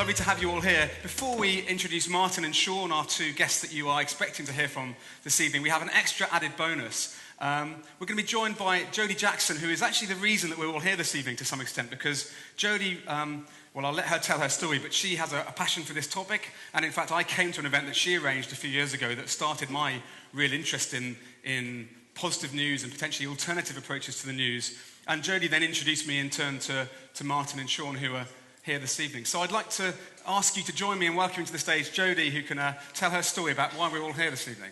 lovely to have you all here. Before we introduce Martin and Sean, our two guests that you are expecting to hear from this evening, we have an extra added bonus. We're going to be joined by Jodie Jackson, who is actually the reason that we're all here this evening to some extent, because Jodie, well, I'll let her tell her story, but she has a passion for this topic, and in fact I came to an event that she arranged a few years ago that started my real interest in positive news and potentially alternative approaches to the news. And Jodie then introduced me in turn to Martin and Sean, who are here this evening. So I'd like to ask you to join me in welcoming to the stage Jodie, who can tell her story about why we're all here this evening.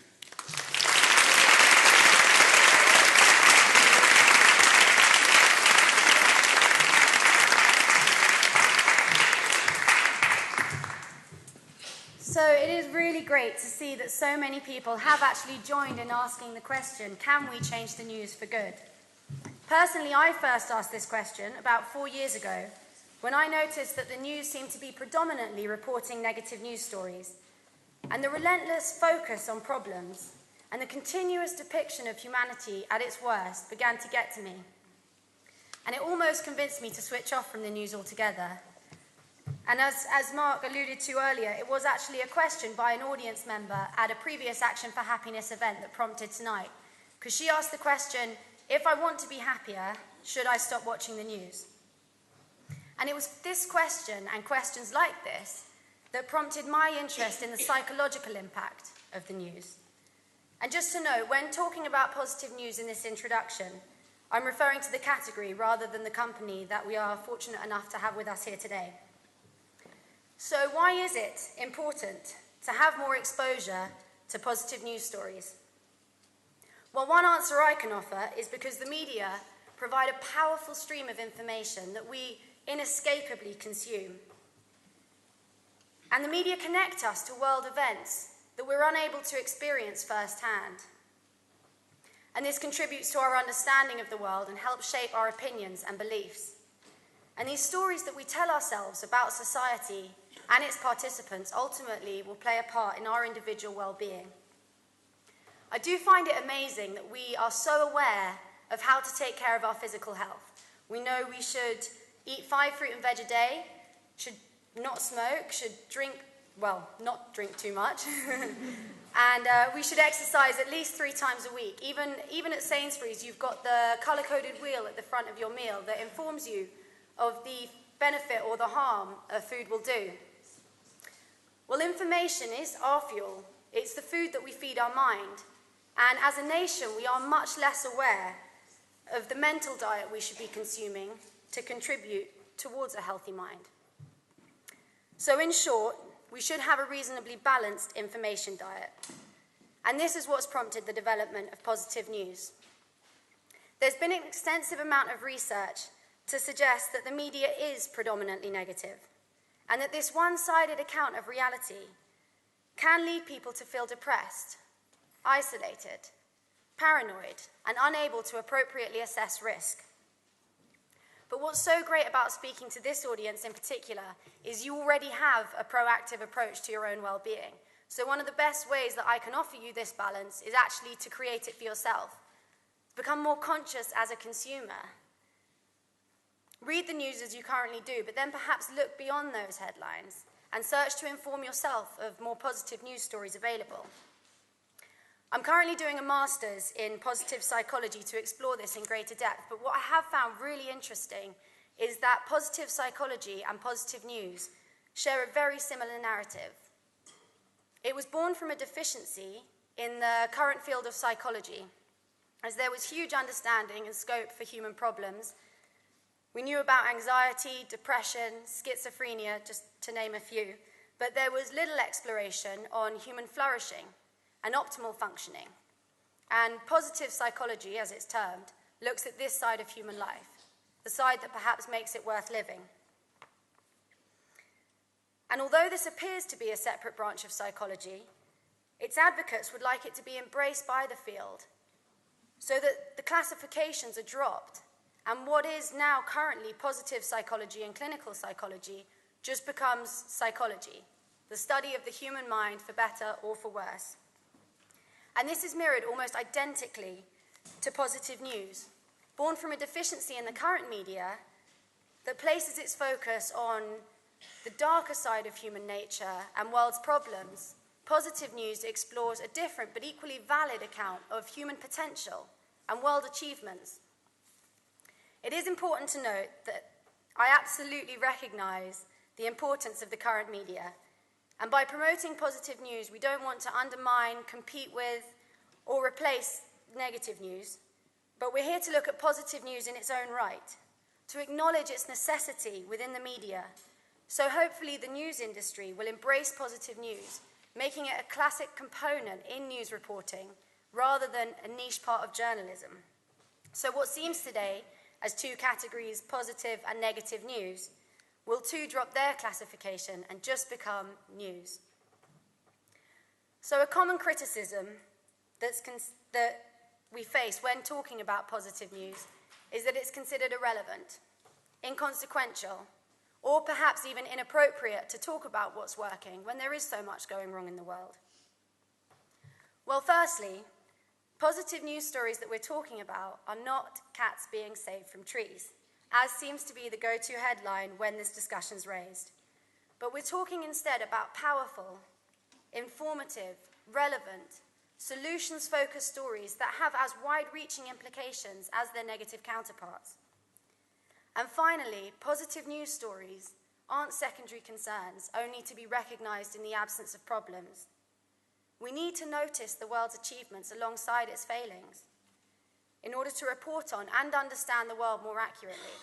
So it is really great to see that so many people have actually joined in asking the question, can we change the news for good? Personally, I first asked this question about 4 years ago, when I noticed that the news seemed to be predominantly reporting negative news stories, and the relentless focus on problems and the continuous depiction of humanity at its worst began to get to me. And it almost convinced me to switch off from the news altogether. And as Mark alluded to earlier, it was actually a question by an audience member at a previous Action for Happiness event that prompted tonight, because she asked the question, if I want to be happier, should I stop watching the news? And it was this question and questions like this that prompted my interest in the psychological impact of the news. And just to note, when talking about positive news in this introduction, I'm referring to the category rather than the company that we are fortunate enough to have with us here today. So why is it important to have more exposure to positive news stories? Well, one answer I can offer is because the media provide a powerful stream of information that we inescapably consume. And the media connect us to world events that we're unable to experience firsthand. And this contributes to our understanding of the world and helps shape our opinions and beliefs. And these stories that we tell ourselves about society and its participants ultimately will play a part in our individual well-being. I do find it amazing that we are so aware of how to take care of our physical health. We know we should eat 5 fruit and veg a day, should not smoke, should drink, well, not drink too much, and we should exercise at least 3 times a week. Even at Sainsbury's, you've got the colour-coded wheel at the front of your meal that informs you of the benefit or the harm a food will do. Well, information is our fuel. It's the food that we feed our mind. And as a nation, we are much less aware of the mental diet we should be consuming to contribute towards a healthy mind. So in short, we should have a reasonably balanced information diet. And this is what's prompted the development of positive news. There's been an extensive amount of research to suggest that the media is predominantly negative, and that this one-sided account of reality can lead people to feel depressed, isolated, paranoid, and unable to appropriately assess risk. But what's so great about speaking to this audience in particular is you already have a proactive approach to your own well-being. So one of the best ways that I can offer you this balance is actually to create it for yourself. Become more conscious as a consumer. Read the news as you currently do, but then perhaps look beyond those headlines and search to inform yourself of more positive news stories available. I'm currently doing a master's in positive psychology to explore this in greater depth, but what I have found really interesting is that positive psychology and positive news share a very similar narrative. It was born from a deficiency in the current field of psychology, as there was huge understanding and scope for human problems. We knew about anxiety, depression, schizophrenia, just to name a few, but there was little exploration on human flourishing and optimal functioning. And positive psychology, as it's termed, looks at this side of human life, the side that perhaps makes it worth living. And although this appears to be a separate branch of psychology, its advocates would like it to be embraced by the field so that the classifications are dropped and what is now currently positive psychology and clinical psychology just becomes psychology, the study of the human mind for better or for worse. And this is mirrored almost identically to positive news, born from a deficiency in the current media that places its focus on the darker side of human nature and world's problems, positive news explores a different but equally valid account of human potential and world achievements. It is important to note that I absolutely recognise the importance of the current media, and by promoting positive news, we don't want to undermine, compete with, or replace negative news, but we're here to look at positive news in its own right, to acknowledge its necessity within the media. So hopefully the news industry will embrace positive news, making it a classic component in news reporting rather than a niche part of journalism. So what seems today as two categories, positive and negative news, will too drop their classification and just become news. So a common criticism that we face when talking about positive news is that it's considered irrelevant, inconsequential, or perhaps even inappropriate to talk about what's working when there is so much going wrong in the world. Well, firstly, positive news stories that we're talking about are not cats being saved from trees, as seems to be the go-to headline when this discussion's raised. But we're talking instead about powerful, informative, relevant, solutions-focused stories that have as wide-reaching implications as their negative counterparts. And finally, positive news stories aren't secondary concerns, only to be recognised in the absence of problems. We need to notice the world's achievements alongside its failings in order to report on and understand the world more accurately.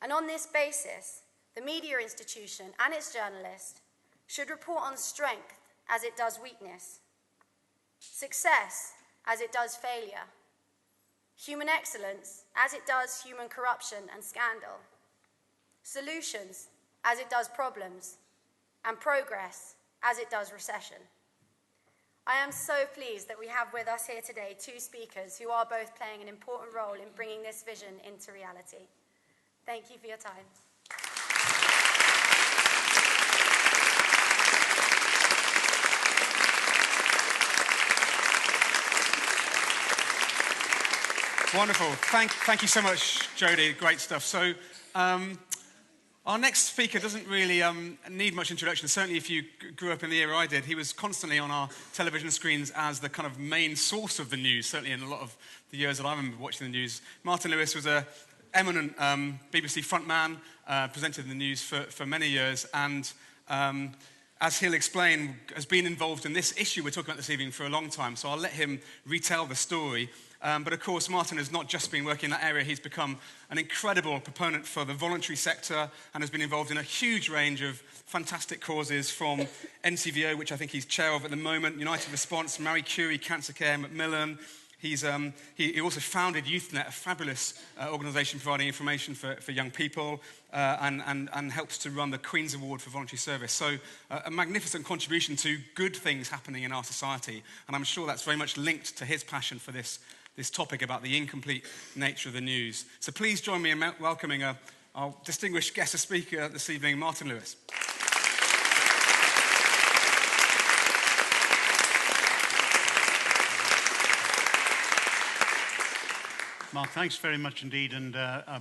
And on this basis, the media institution and its journalist should report on strength as it does weakness, success as it does failure, human excellence as it does human corruption and scandal, solutions as it does problems, and progress as it does recession. I am so pleased that we have with us here today two speakers who are both playing an important role in bringing this vision into reality. Thank you for your time. Wonderful. Thank you so much, Jodie. Great stuff. So our next speaker doesn't really need much introduction. Certainly if you grew up in the era I did, he was constantly on our television screens as the kind of main source of the news, certainly in a lot of the years that I remember watching the news. Martin Lewis was an eminent BBC frontman, presented the news for many years, and as he'll explain, has been involved in this issue we're talking about this evening for a long time, so I'll let him retell the story. But of course, Martin has not just been working in that area, he's become an incredible proponent for the voluntary sector and has been involved in a huge range of fantastic causes, from NCVO, which I think he's chair of at the moment, United Response, Marie Curie, Cancer Care, Macmillan. He also founded YouthNet, a fabulous organisation providing information for young people, and helps to run the Queen's Award for Voluntary Service. So a magnificent contribution to good things happening in our society. And I'm sure that's very much linked to his passion for this topic about the incomplete nature of the news. So please join me in welcoming our distinguished guest speaker this evening, Martin Lewis. Mark, thanks very much indeed, and I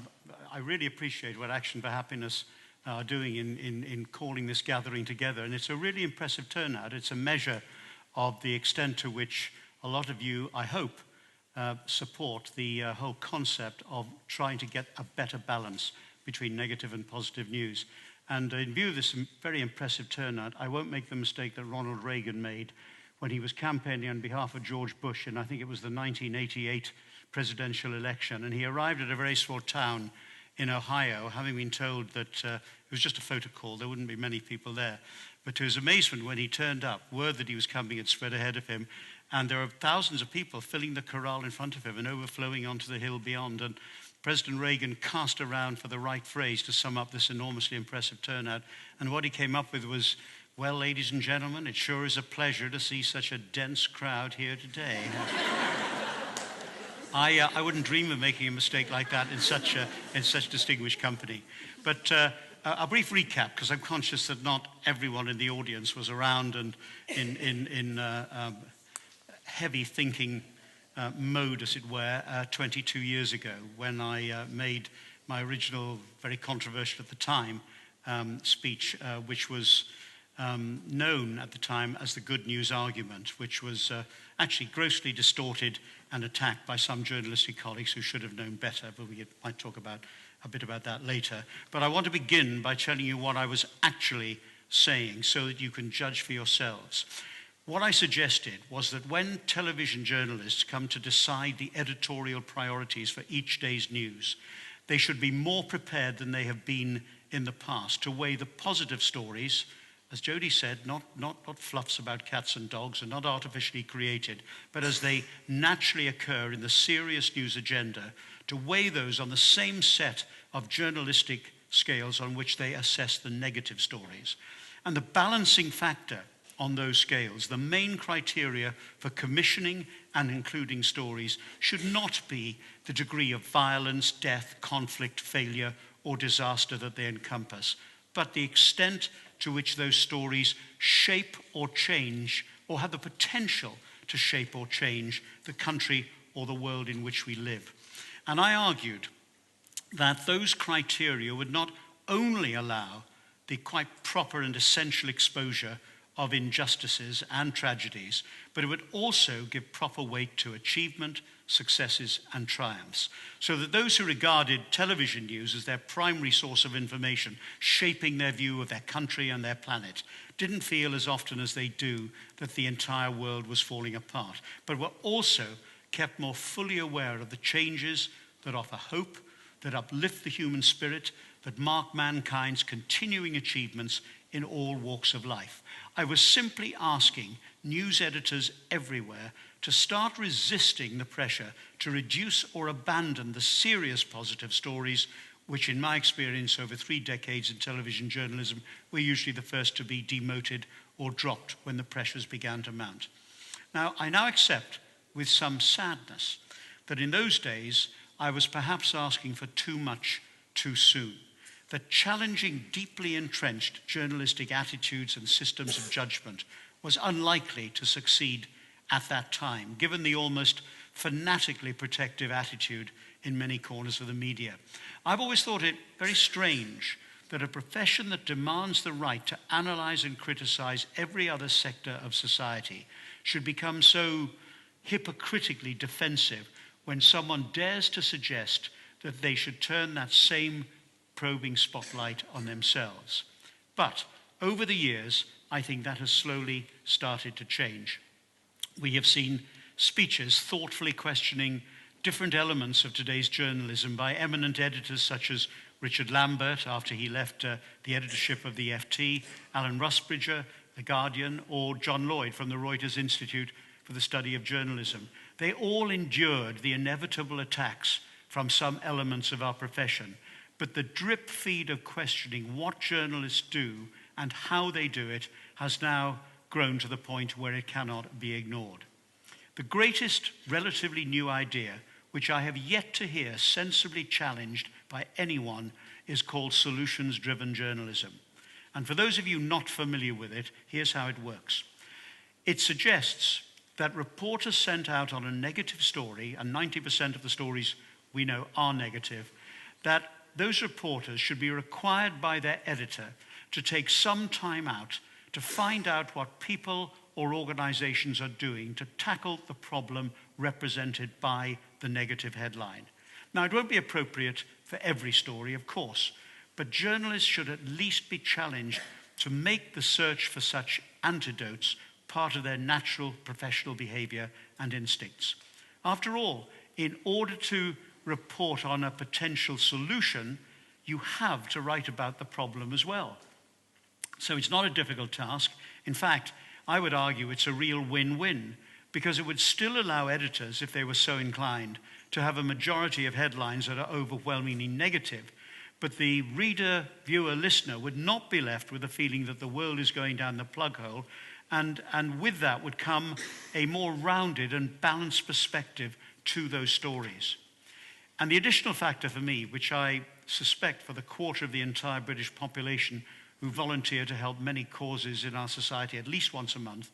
really appreciate what Action for Happiness are doing in calling this gathering together, and it's a really impressive turnout. It's a measure of the extent to which a lot of you, I hope, support the whole concept of trying to get a better balance between negative and positive news. And in view of this very impressive turnout, I won't make the mistake that Ronald Reagan made when he was campaigning on behalf of George Bush, and I think it was the 1988 presidential election, and he arrived at a very small town in Ohio, having been told that it was just a photo call, there wouldn't be many people there. But to his amazement, when he turned up, word that he was coming had spread ahead of him, and there were thousands of people filling the corral in front of him and overflowing onto the hill beyond. And President Reagan cast around for the right phrase to sum up this enormously impressive turnout, and what he came up with was, "Well, ladies and gentlemen, it sure is a pleasure to see such a dense crowd here today." I wouldn't dream of making a mistake like that in such distinguished company. But a brief recap, because I'm conscious that not everyone in the audience was around and in heavy thinking mode, as it were, 22 years ago, when I made my original, very controversial at the time, speech, which was known at the time as the Good News Argument, which was actually grossly distorted and attacked by some journalistic colleagues who should have known better, but we might talk about a bit about that later. But I want to begin by telling you what I was actually saying so that you can judge for yourselves. What I suggested was that when television journalists come to decide the editorial priorities for each day's news, they should be more prepared than they have been in the past to weigh the positive stories, as Jody said, not fluffs about cats and dogs and not artificially created, but as they naturally occur in the serious news agenda, to weigh those on the same set of journalistic scales on which they assess the negative stories. And the balancing factor on those scales, the main criteria for commissioning and including stories, should not be the degree of violence, death, conflict, failure, or disaster that they encompass, but the extent to which those stories shape or change, or have the potential to shape or change, the country or the world in which we live. And I argued that those criteria would not only allow the quite proper and essential exposure of injustices and tragedies, but it would also give proper weight to achievement, successes, and triumphs, so that those who regarded television news as their primary source of information, shaping their view of their country and their planet, didn't feel as often as they do that the entire world was falling apart, but were also kept more fully aware of the changes that offer hope, that uplift the human spirit, that mark mankind's continuing achievements in all walks of life. I was simply asking news editors everywhere to start resisting the pressure to reduce or abandon the serious positive stories, which in my experience over 3 decades in television journalism were usually the first to be demoted or dropped when the pressures began to mount. Now, I now accept with some sadness that in those days I was perhaps asking for too much too soon, that challenging deeply entrenched journalistic attitudes and systems of judgment was unlikely to succeed at that time, given the almost fanatically protective attitude in many corners of the media. I've always thought it very strange that a profession that demands the right to analyze and criticize every other sector of society should become so hypocritically defensive when someone dares to suggest that they should turn that same probing spotlight on themselves. But over the years, I think that has slowly started to change. We have seen speeches thoughtfully questioning different elements of today's journalism by eminent editors such as Richard Lambert, after he left the editorship of the FT, Alan Rusbridger, The Guardian, or John Lloyd from the Reuters Institute for the Study of Journalism. They all endured the inevitable attacks from some elements of our profession, but the drip feed of questioning what journalists do and how they do it has now grown to the point where it cannot be ignored. The greatest relatively new idea, which I have yet to hear sensibly challenged by anyone, is called solutions-driven journalism. And for those of you not familiar with it, here's how it works. It suggests that reporters sent out on a negative story, and 90% of the stories we know are negative, that those reporters should be required by their editor to take some time out to find out what people or organizations are doing to tackle the problem represented by the negative headline. Now, it won't be appropriate for every story, of course, but journalists should at least be challenged to make the search for such antidotes part of their natural professional behavior and instincts. After all, in order to report on a potential solution, you have to write about the problem as well. So it's not a difficult task. In fact, I would argue it's a real win-win, because it would still allow editors, if they were so inclined, to have a majority of headlines that are overwhelmingly negative. But the reader, viewer, listener would not be left with a feeling that the world is going down the plug hole, and with that would come a more rounded and balanced perspective to those stories. And the additional factor for me, which I suspect for the quarter of the entire British population who volunteer to help many causes in our society at least once a month,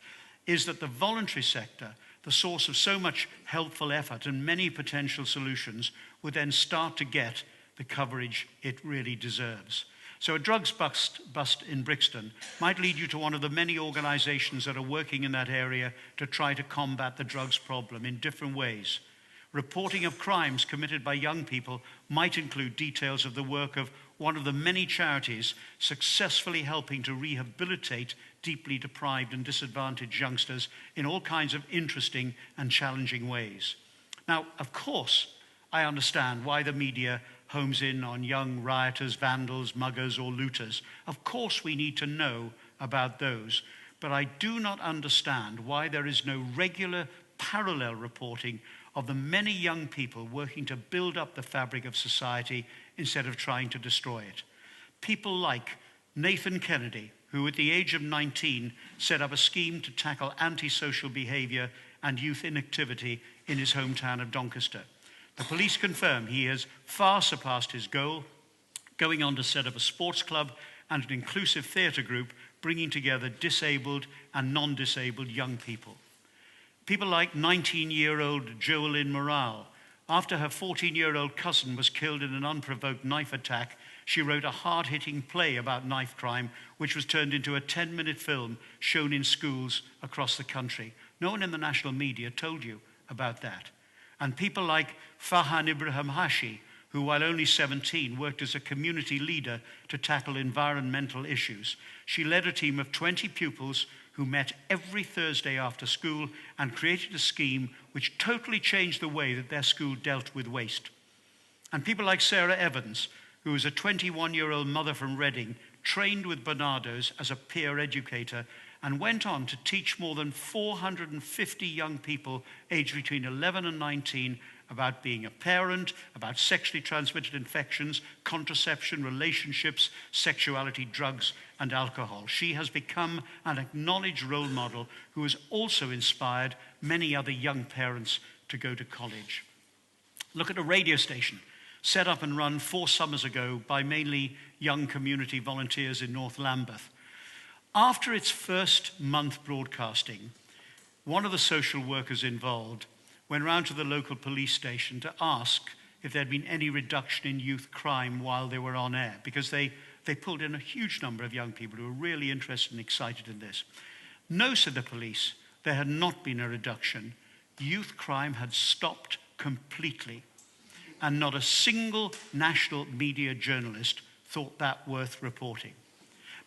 is that the voluntary sector, the source of so much helpful effort and many potential solutions, would then start to get the coverage it really deserves. So a drugs bust in Brixton might lead you to one of the many organizations that are working in that area to try to combat the drugs problem in different ways. Reporting of crimes committed by young people might include details of the work of one of the many charities successfully helping to rehabilitate deeply deprived and disadvantaged youngsters in all kinds of interesting and challenging ways. Now, of course, I understand why the media homes in on young rioters, vandals, muggers, or looters. Of course, we need to know about those, but I do not understand why there is no regular parallel reporting of the many young people working to build up the fabric of society instead of trying to destroy it. People like Nathan Kennedy, who at the age of 19 set up a scheme to tackle antisocial behavior and youth inactivity in his hometown of Doncaster. The police confirm he has far surpassed his goal, going on to set up a sports club and an inclusive theatre group, bringing together disabled and non-disabled young people. People like 19-year-old Joelyn Morale. After her 14-year-old cousin was killed in an unprovoked knife attack, she wrote a hard-hitting play about knife crime, which was turned into a 10-minute film shown in schools across the country. No one in the national media told you about that. And people like Fahan Ibrahim Hashi, who while only 17 worked as a community leader to tackle environmental issues. She led a team of 20 pupils who met every Thursday after school and created a scheme which totally changed the way that their school dealt with waste. And people like Sarah Evans, who was a 21-year-old mother from Reading, trained with Barnardo's as a peer educator and went on to teach more than 450 young people aged between 11 and 19 about being a parent, about sexually transmitted infections, contraception, relationships, sexuality, drugs, and alcohol. She has become an acknowledged role model who has also inspired many other young parents to go to college. Look at a radio station set up and run 4 summers ago by mainly young community volunteers in North Lambeth. After its first month broadcasting, one of the social workers involved went round to the local police station to ask if there had been any reduction in youth crime while they were on air, because they pulled in a huge number of young people who were really interested and excited in this. No, said the police, there had not been a reduction. Youth crime had stopped completely, and not a single national media journalist thought that worth reporting.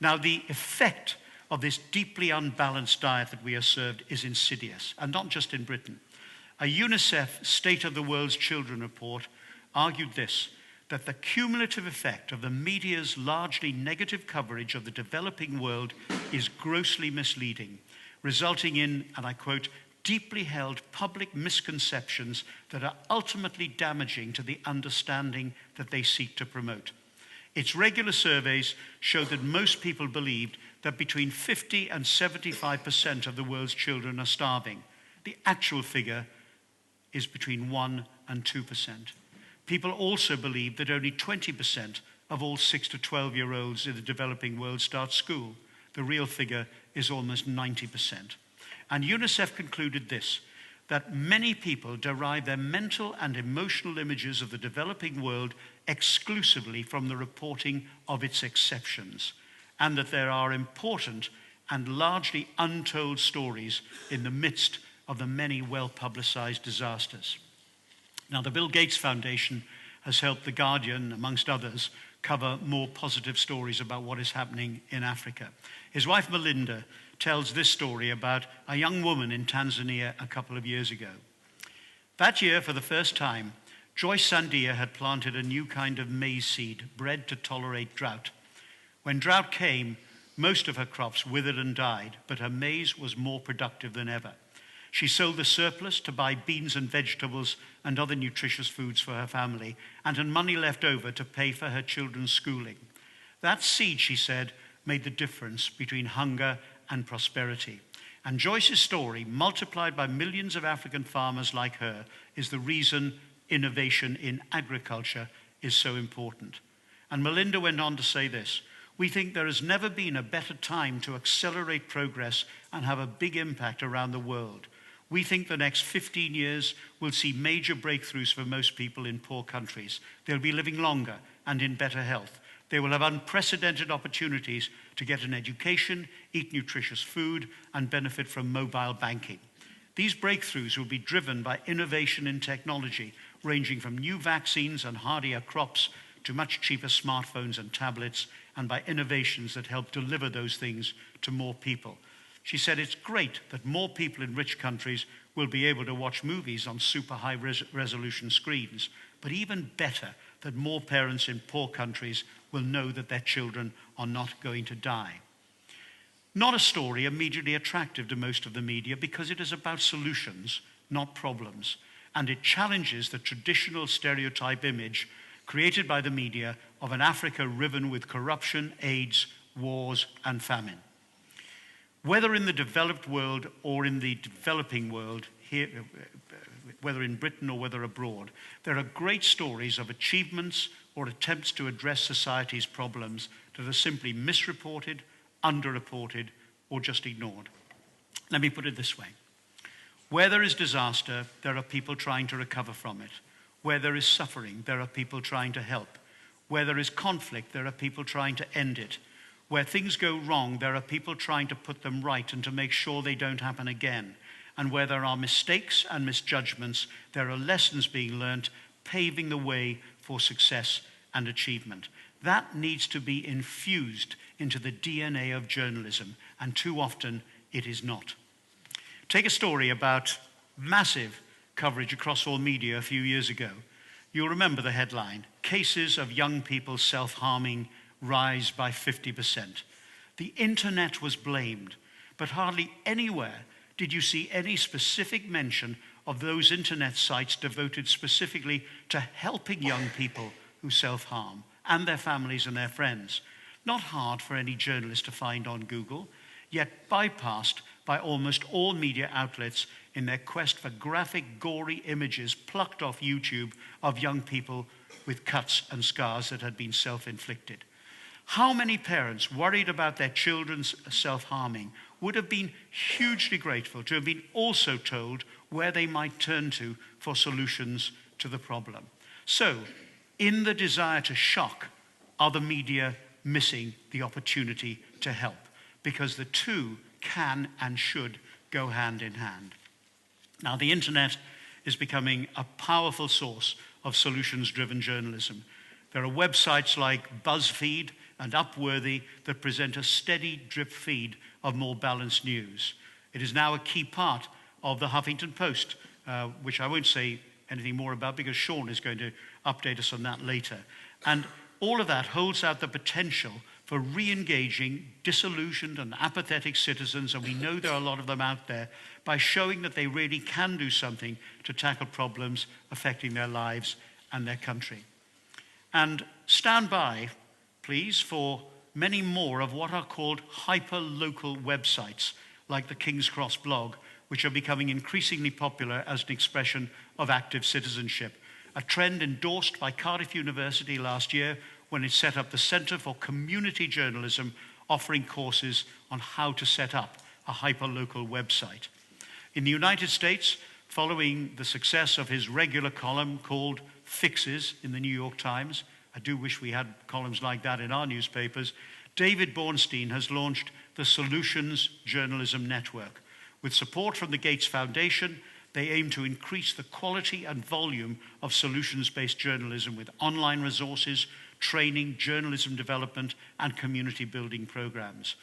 Now, the effect of this deeply unbalanced diet that we are served is insidious, and not just in Britain. A UNICEF State of the World's Children report argued this, that the cumulative effect of the media's largely negative coverage of the developing world is grossly misleading, resulting in, and I quote, deeply held public misconceptions that are ultimately damaging to the understanding that they seek to promote. Its regular surveys show that most people believed that between 50 and 75% of the world's children are starving. The actual figure is between 1 and 2%. People also believe that only 20% of all 6 to 12-year-olds in the developing world start school. The real figure is almost 90%. And UNICEF concluded this, that many people derive their mental and emotional images of the developing world exclusively from the reporting of its exceptions, and that there are important and largely untold stories in the midst of the many well-publicized disasters. Now, the Bill Gates Foundation has helped The Guardian, amongst others, cover more positive stories about what is happening in Africa. His wife, Melinda, tells this story about a young woman in Tanzania a couple of years ago. That year, for the first time, Joyce Sandia had planted a new kind of maize seed, bred to tolerate drought. When drought came, most of her crops withered and died, but her maize was more productive than ever. She sold the surplus to buy beans and vegetables and other nutritious foods for her family, and had money left over to pay for her children's schooling. That seed, she said, made the difference between hunger and prosperity. And Joyce's story, multiplied by millions of African farmers like her, is the reason innovation in agriculture is so important. And Melinda went on to say this, we think there has never been a better time to accelerate progress and have a big impact around the world. We think the next 15 years will see major breakthroughs for most people in poor countries. They'll be living longer and in better health. they will have unprecedented opportunities to get an education, eat nutritious food, and benefit from mobile banking. These breakthroughs will be driven by innovation in technology, ranging from new vaccines and hardier crops to much cheaper smartphones and tablets, and by innovations that help deliver those things to more people. She said it's great that more people in rich countries will be able to watch movies on super high resolution screens, but even better that more parents in poor countries will know that their children are not going to die. Not a story immediately attractive to most of the media because it is about solutions, not problems, and it challenges the traditional stereotype image created by the media of an Africa riven with corruption, AIDS, wars, and famine. Whether in the developed world or in the developing world, here, whether in Britain or whether abroad, there are great stories of achievements or attempts to address society's problems that are simply misreported, underreported, or just ignored. Let me put it this way. Where there is disaster, there are people trying to recover from it. Where there is suffering, there are people trying to help. Where there is conflict, there are people trying to end it. Where things go wrong, there are people trying to put them right and to make sure they don't happen again. And where there are mistakes and misjudgments, there are lessons being learnt, paving the way for success and achievement. That needs to be infused into the DNA of journalism, and too often it is not. Take a story about massive coverage across all media a few years ago. You'll remember the headline, "Cases of young people self-harming rise by 50%. The internet was blamed, but hardly anywhere did you see any specific mention of those internet sites devoted specifically to helping young people who self-harm and their families and their friends. Not hard for any journalist to find on Google, yet bypassed by almost all media outlets in their quest for graphic, gory images plucked off YouTube of young people with cuts and scars that had been self-inflicted. How many parents worried about their children's self-harming would have been hugely grateful to have been also told where they might turn to for solutions to the problem? So, in the desire to shock, are the media missing the opportunity to help? Because the two can and should go hand in hand. Now, the internet is becoming a powerful source of solutions-driven journalism. There are websites like BuzzFeed and Upworthy that present a steady drip feed of more balanced news. It is now a key part of the Huffington Post, which I won't say anything more about because Sean is going to update us on that later. And all of that holds out the potential for re-engaging disillusioned and apathetic citizens, and we know there are a lot of them out there, by showing that they really can do something to tackle problems affecting their lives and their country. And stand by, please, for many more of what are called hyper-local websites, like the King's Cross blog, which are becoming increasingly popular as an expression of active citizenship, a trend endorsed by Cardiff University last year when it set up the Centre for Community Journalism, offering courses on how to set up a hyper-local website. In the United States, following the success of his regular column called Fixes in the New York Times, I do wish we had columns like that in our newspapers, David Bornstein has launched the Solutions Journalism Network. With support from the Gates Foundation, they aim to increase the quality and volume of solutions-based journalism with online resources, training, journalism development, and community building programs.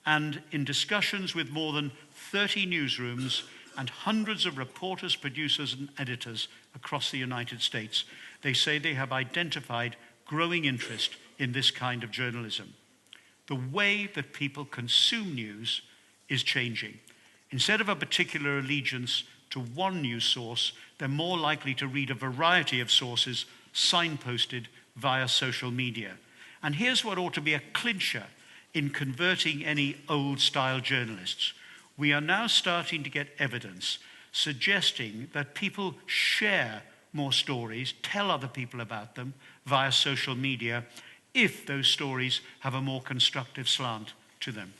And in discussions with more than 30 newsrooms and hundreds of reporters, producers, and editors across the United States, they say they have identified growing interest in this kind of journalism. The way that people consume news is changing. Instead of a particular allegiance to one news source, they're more likely to read a variety of sources signposted via social media. And here's what ought to be a clincher in converting any old-style journalists. We are now starting to get evidence suggesting that people share more stories, tell other people about them via social media, if those stories have a more constructive slant to them.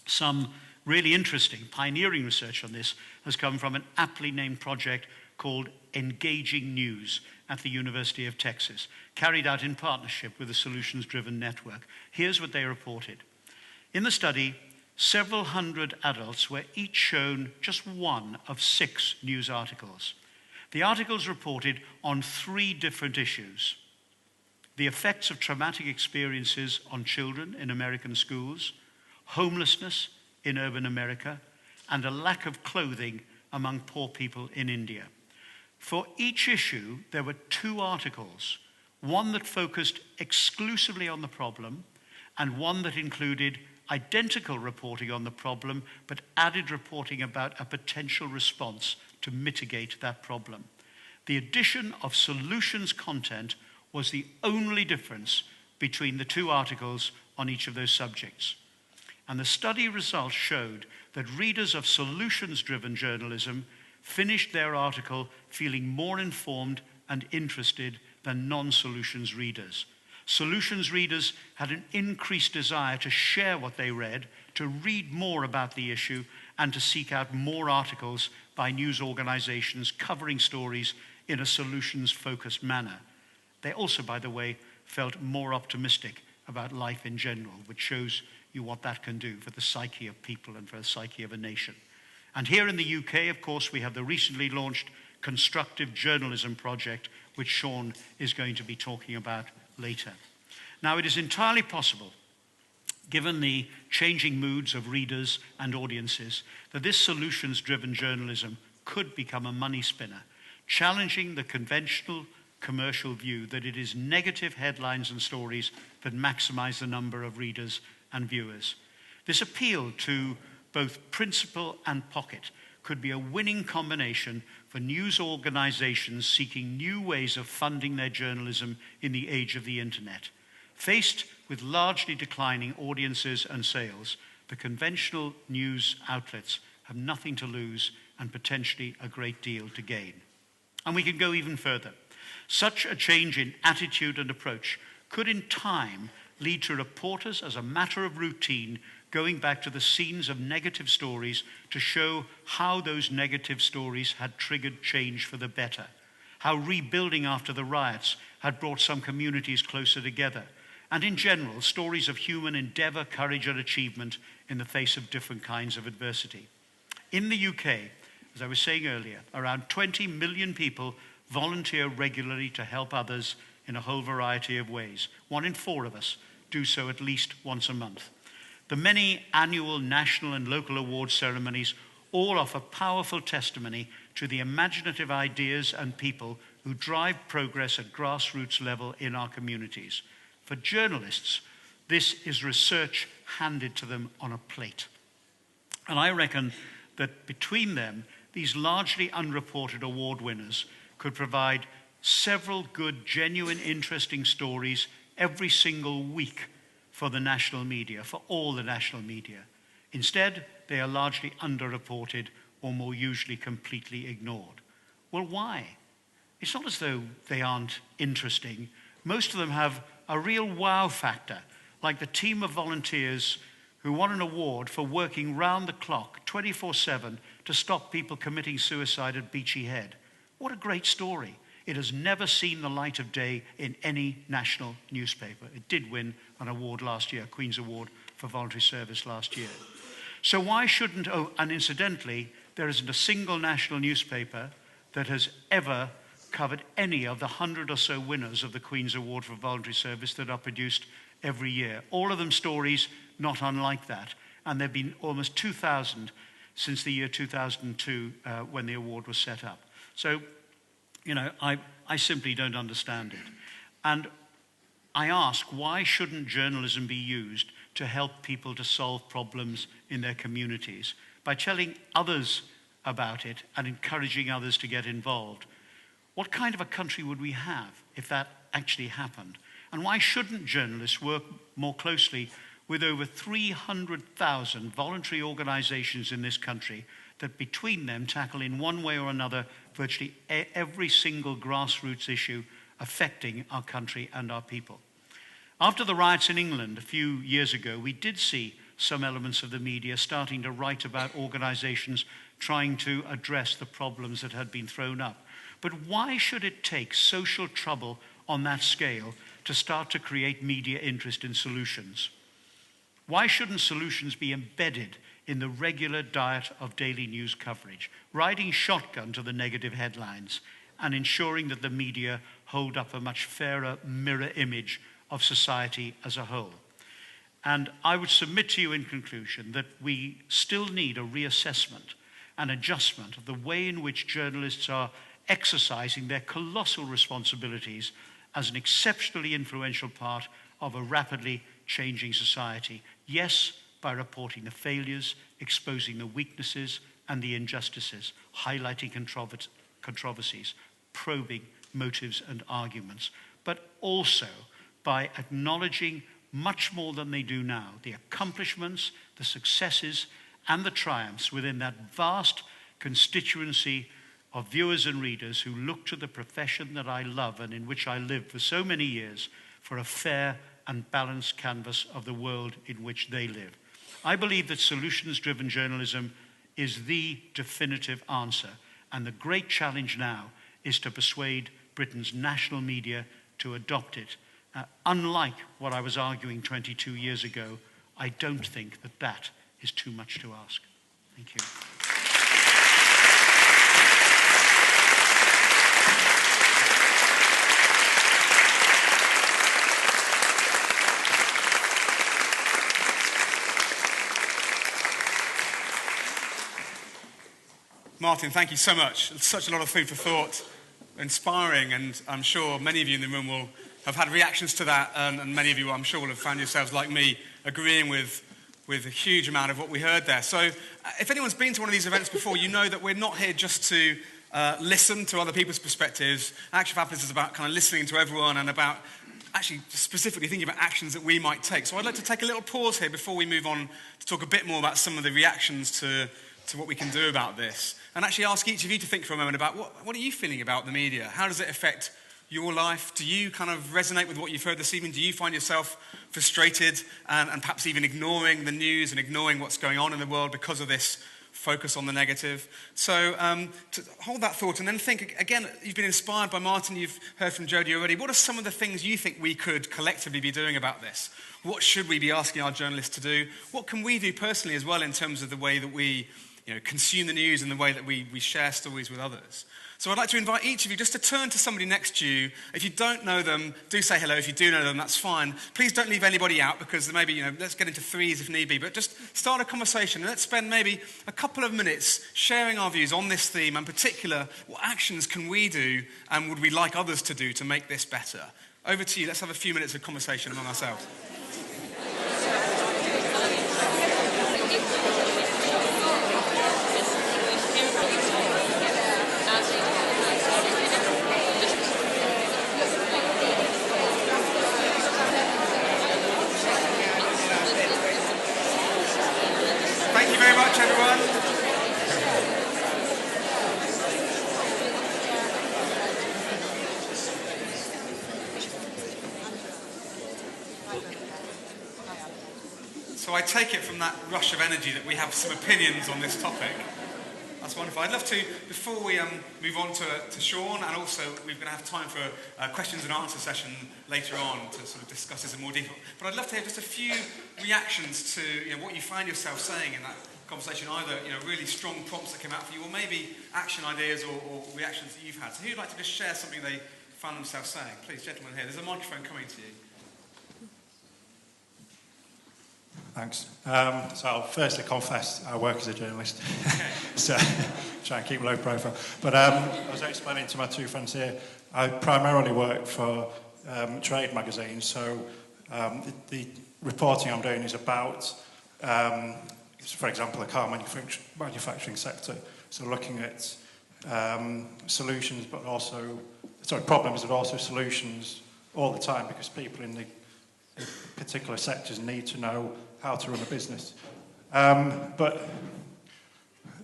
Some really interesting, pioneering research on this has come from an aptly named project called Engaging News. at the University of Texas, carried out in partnership with the Solutions Driven Network. Here's what they reported. In the study, several hundred adults were each shown just one of 6 news articles. The articles reported on 3 different issues: the effects of traumatic experiences on children in American schools, homelessness in urban America, and a lack of clothing among poor people in India. For each issue, there were 2 articles, one that focused exclusively on the problem, and one that included identical reporting on the problem, but added reporting about a potential response to mitigate that problem. The addition of solutions content was the only difference between the 2 articles on each of those subjects. And the study results showed that readers of solutions-driven journalism finished their article feeling more informed and interested than non-solutions readers. Solutions readers had an increased desire to share what they read, to read more about the issue, and to seek out more articles by news organizations covering stories in a solutions-focused manner. They also, by the way, felt more optimistic about life in general, which shows you what that can do for the psyche of people and for the psyche of a nation. And here in the UK, of course, we have the recently launched Constructive Journalism Project, which Sean is going to be talking about later. Now, it is entirely possible, given the changing moods of readers and audiences, that this solutions-driven journalism could become a money spinner, challenging the conventional commercial view that it is negative headlines and stories that maximize the number of readers and viewers. This appeal to both principle and pocket could be a winning combination for news organizations seeking new ways of funding their journalism in the age of the internet. Faced with largely declining audiences and sales, the conventional news outlets have nothing to lose and potentially a great deal to gain. And we can go even further. Such a change in attitude and approach could in time lead to reporters, as a matter of routine, going back to the scenes of negative stories to show how those negative stories had triggered change for the better, how rebuilding after the riots had brought some communities closer together, and in general, stories of human endeavor, courage, and achievement in the face of different kinds of adversity. In the UK, as I was saying earlier, around 20 million people volunteer regularly to help others in a whole variety of ways. 1 in 4 of us do so at least once a month. The many annual national and local award ceremonies all offer powerful testimony to the imaginative ideas and people who drive progress at grassroots level in our communities. For journalists, this is research handed to them on a plate. And I reckon that between them, these largely unreported award winners could provide several good, genuine, interesting stories every single week for the national media, for all the national media. Instead, they are largely underreported or more usually completely ignored. Well, why? It's not as though they aren't interesting. Most of them have a real wow factor, like the team of volunteers who won an award for working round the clock, 24/7, to stop people committing suicide at Beachy Head. What a great story. It has never seen the light of day in any national newspaper. It did win an award last year, Queen's Award for Voluntary Service last year. So why shouldn't, and incidentally, there isn't a single national newspaper that has ever covered any of the 100 or so winners of the Queen's Award for Voluntary Service that are produced every year. All of them stories not unlike that. And there have been almost 2,000 since the year 2002 when the award was set up. So, you know, I simply don't understand it. And I ask, why shouldn't journalism be used to help people to solve problems in their communities by telling others about it and encouraging others to get involved? What kind of a country would we have if that actually happened? And why shouldn't journalists work more closely with over 300,000 voluntary organizations in this country that between them tackle in one way or another virtually every single grassroots issue affecting our country and our people? After the riots in England a few years ago, we did see some elements of the media starting to write about organizations trying to address the problems that had been thrown up. But why should it take social trouble on that scale to start to create media interest in solutions? Why shouldn't solutions be embedded in the regular diet of daily news coverage, riding shotgun to the negative headlines and ensuring that the media hold up a much fairer mirror image of society as a whole? And I would submit to you in conclusion that we still need a reassessment and adjustment of the way in which journalists are exercising their colossal responsibilities as an exceptionally influential part of a rapidly changing society. Yes, by reporting the failures, exposing the weaknesses and the injustices, highlighting controversies, probing motives and arguments, but also by acknowledging much more than they do now, the accomplishments, the successes, and the triumphs within that vast constituency of viewers and readers who look to the profession that I love and in which I lived for so many years for a fair and balanced canvas of the world in which they live. I believe that solutions-driven journalism is the definitive answer, and the great challenge now is to persuade Britain's national media to adopt it. Unlike what I was arguing 22 years ago, I don't think that that is too much to ask. Thank you. Martin, thank you so much. It's such a lot of food for thought, inspiring, and I'm sure many of you in the room will have had reactions to that, and many of you, I'm sure, will have found yourselves, like me, agreeing with a huge amount of what we heard there. So if anyone's been to one of these events before, you know that we're not here just to listen to other people's perspectives. Action for Happiness is about kind of listening to everyone and about actually specifically thinking about actions that we might take. So I'd like to take a little pause here before we move on to talk a bit more about some of the reactions to what we can do about this, and actually ask each of you to think for a moment about what are you feeling about the media? How does it affect your life? Do you kind of resonate with what you've heard this evening? Do you find yourself frustrated and perhaps even ignoring the news and ignoring what's going on in the world because of this focus on the negative? So to hold that thought and then think, again, you've been inspired by Martin, you've heard from Jodie already. What are some of the things you think we could collectively be doing about this? What should we be asking our journalists to do? What can we do personally as well in terms of the way that we consume the news and the way that we share stories with others? So I'd like to invite each of you just to turn to somebody next to you. If you don't know them, do say hello. If you do know them, that's fine. Please don't leave anybody out, because maybe, let's get into threes if need be. But just start a conversation and let's spend maybe a couple of minutes sharing our views on this theme, and in particular, what actions can we do and would we like others to do to make this better? Over to you. Let's have a few minutes of conversation among ourselves. Thank you very much, everyone. So I take it from that rush of energy that we have some opinions on this topic. That's wonderful. I'd love to, before we move on to Sean, and also we're going to have time for a questions and answer session later on to sort of discuss this in more detail. But I'd love to hear just a few reactions to what you find yourself saying in that conversation, either really strong prompts that came out for you, or maybe action ideas or reactions that you've had. So who'd like to just share something they found themselves saying? Please, gentlemen here. There's a microphone coming to you. Thanks. So I'll firstly confess I work as a journalist, so try and keep low profile. But I was explaining to my two friends here, I primarily work for trade magazines, so the reporting I'm doing is about, for example, the car manufacturing sector. So looking at solutions, but also, problems, but also solutions all the time, because people in the particular sectors need to know how to run a business.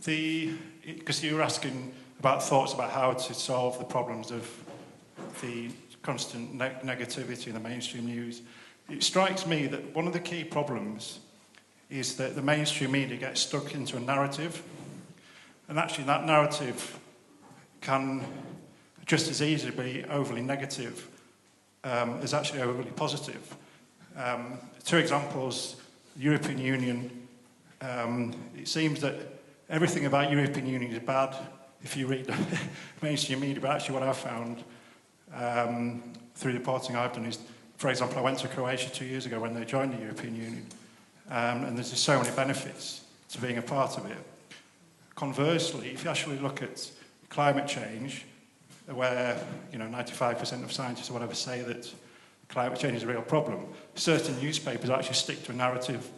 Because you were asking about thoughts about how to solve the problems of the constant negativity in the mainstream news, it strikes me that one of the key problems is that the mainstream media gets stuck into a narrative, and actually that narrative can just as easily be overly negative as actually overly positive. Two examples, European Union, it seems that everything about European Union is bad if you read the mainstream media, but actually what I've found through the reporting I've done is, for example, I went to Croatia 2 years ago when they joined the European Union, and there's just so many benefits to being a part of it. Conversely, if you actually look at climate change, where 95% of scientists or whatever say that climate change is a real problem, certain newspapers actually stick to a narrative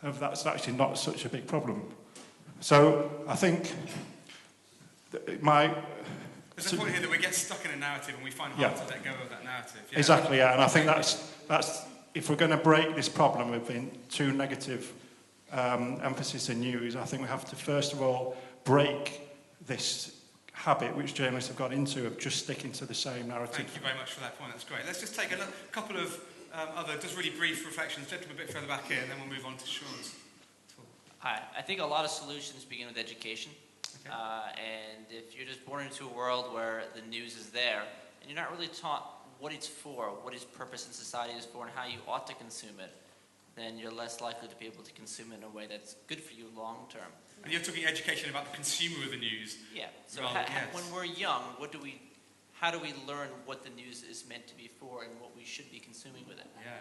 of that's actually not such a big problem. So I think there's a point here that we get stuck in a narrative and we find hard to let go of that narrative. Yeah. Exactly, yeah, and I think that's if we're going to break this problem of being too negative emphasis in news, I think we have to first of all break this habit which journalists have got into of just sticking to the same narrative. Thank you very much for that point, that's great. Let's just take a couple of other, just really brief reflections. Gentlemen, a bit further back here, and then we'll move on to Sean's talk. Hi, I think a lot of solutions begin with education. Okay. And if you're just born into a world where the news is there, and you're not really taught what it's for, what its purpose in society is for, and how you ought to consume it, then you're less likely to be able to consume it in a way that's good for you long term. And you're talking education about the consumer of the news. Yeah. So yes. when we're young, how do we learn what the news is meant to be for and what we should be consuming with it? Yeah,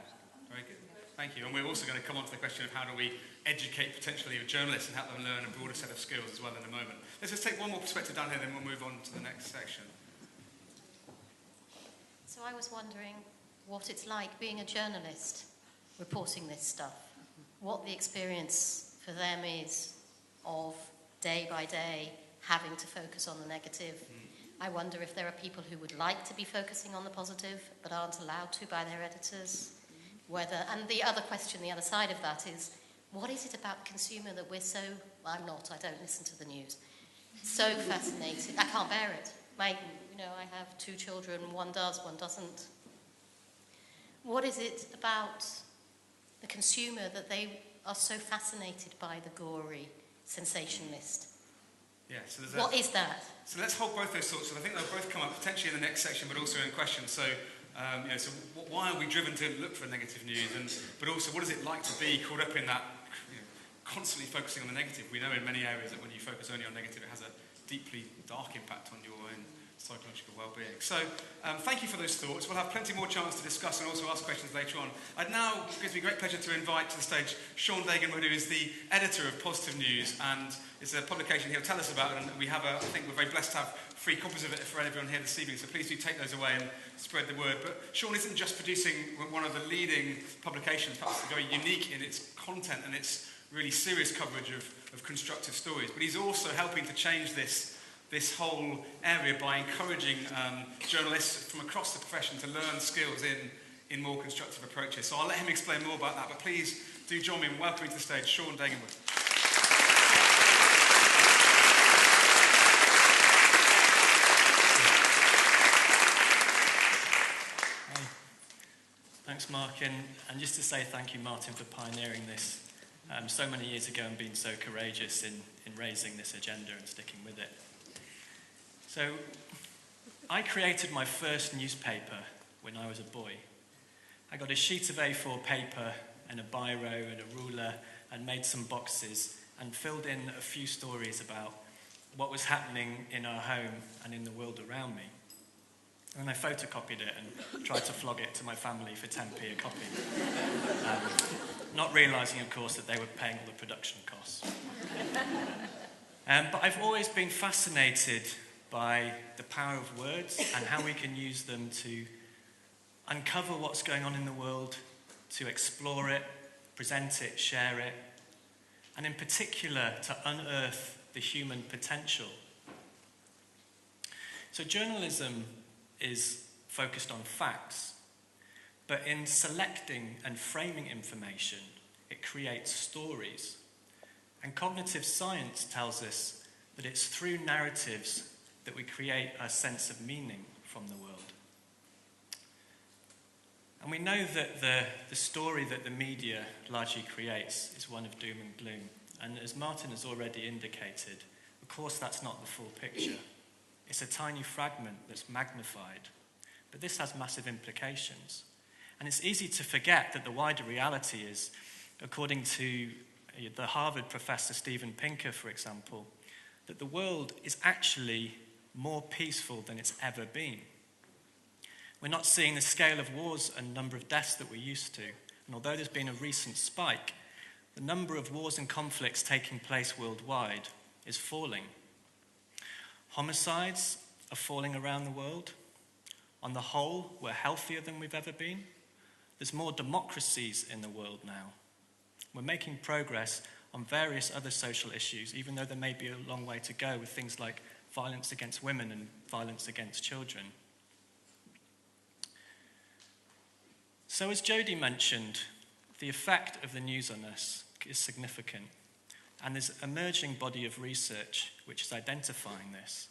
very good. Thank you. And we're also going to come on to the question of how do we educate potentially journalists and help them learn a broader set of skills as well in a moment. Let's just take one more perspective down here, then we'll move on to the next section. So I was wondering what it's like being a journalist reporting this stuff, what the experience for them is of day by day having to focus on the negative. I wonder if there are people who would like to be focusing on the positive but aren't allowed to by their editors. And the other question, the other side of that is, what is it about the consumer that we're so, I don't listen to the news, so fascinated, I can't bear it. I have 2 children, one does, one doesn't. What is it about the consumer that they are so fascinated by the gory sensationalist? Yeah, so what is that? So let's hold both those thoughts, and I think they'll both come up potentially in the next section, but also in questions. So, why are we driven to look for negative news, but also what is it like to be caught up in that, constantly focusing on the negative? We know in many areas that when you focus only on negative, it has a deeply dark impact on your own psychological well-being. So, thank you for those thoughts. We'll have plenty more chance to discuss and also ask questions later on. It now gives me great pleasure to invite to the stage Sean Dagenwood, who is the editor of Positive News, and it's a publication he'll tell us about, and we have I think we're very blessed to have free copies of it for everyone here this evening, so please do take those away and spread the word. But Sean isn't just producing one of the leading publications, perhaps very unique in its content and its really serious coverage of constructive stories, but he's also helping to change this whole area by encouraging journalists from across the profession to learn skills in more constructive approaches. So I'll let him explain more about that, but please do join me in welcoming to the stage Sean Dagenwood. Thanks, Mark, and just to say thank you, Martin, for pioneering this so many years ago and being so courageous in raising this agenda and sticking with it. So, I created my first newspaper when I was a boy. I got a sheet of A4 paper and a biro and a ruler and made some boxes and filled in a few stories about what was happening in our home and in the world around me. And I photocopied it and tried to flog it to my family for 10p a copy. Not realising, of course, that they were paying all the production costs. But I've always been fascinated by the power of words and how we can use them to uncover what's going on in the world, to explore it, present it, share it, and in particular, to unearth the human potential. So journalism is focused on facts, but in selecting and framing information, it creates stories. And cognitive science tells us that it's through narratives that we create a sense of meaning from the world. And we know that the story that the media largely creates is one of doom and gloom. And as Martin has already indicated, of course that's not the full picture. It's a tiny fragment that's magnified. But this has massive implications. And it's easy to forget that the wider reality is, according to the Harvard professor Steven Pinker, for example, that the world is actually more peaceful than it's ever been. We're not seeing the scale of wars and number of deaths that we're used to. And although there's been a recent spike, the number of wars and conflicts taking place worldwide is falling. Homicides are falling around the world. On the whole, we're healthier than we've ever been. There's more democracies in the world now. We're making progress on various other social issues, even though there may be a long way to go with things like violence against women and violence against children. So as Jodie mentioned, the effect of the news on us is significant, and there's an emerging body of research which is identifying this.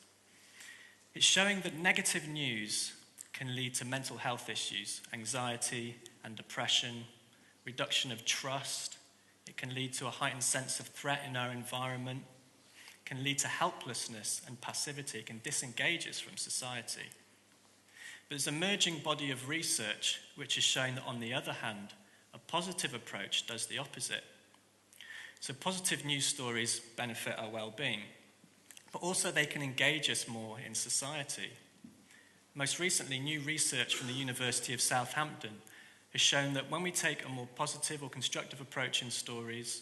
It's showing that negative news can lead to mental health issues, anxiety and depression, reduction of trust. It can lead to a heightened sense of threat in our environment. It can lead to helplessness and passivity. It can disengage us from society. But there's an emerging body of research which is showing that, on the other hand, a positive approach does the opposite. So positive news stories benefit our well-being, but also they can engage us more in society. Most recently, new research from the University of Southampton has shown that when we take a more positive or constructive approach in stories,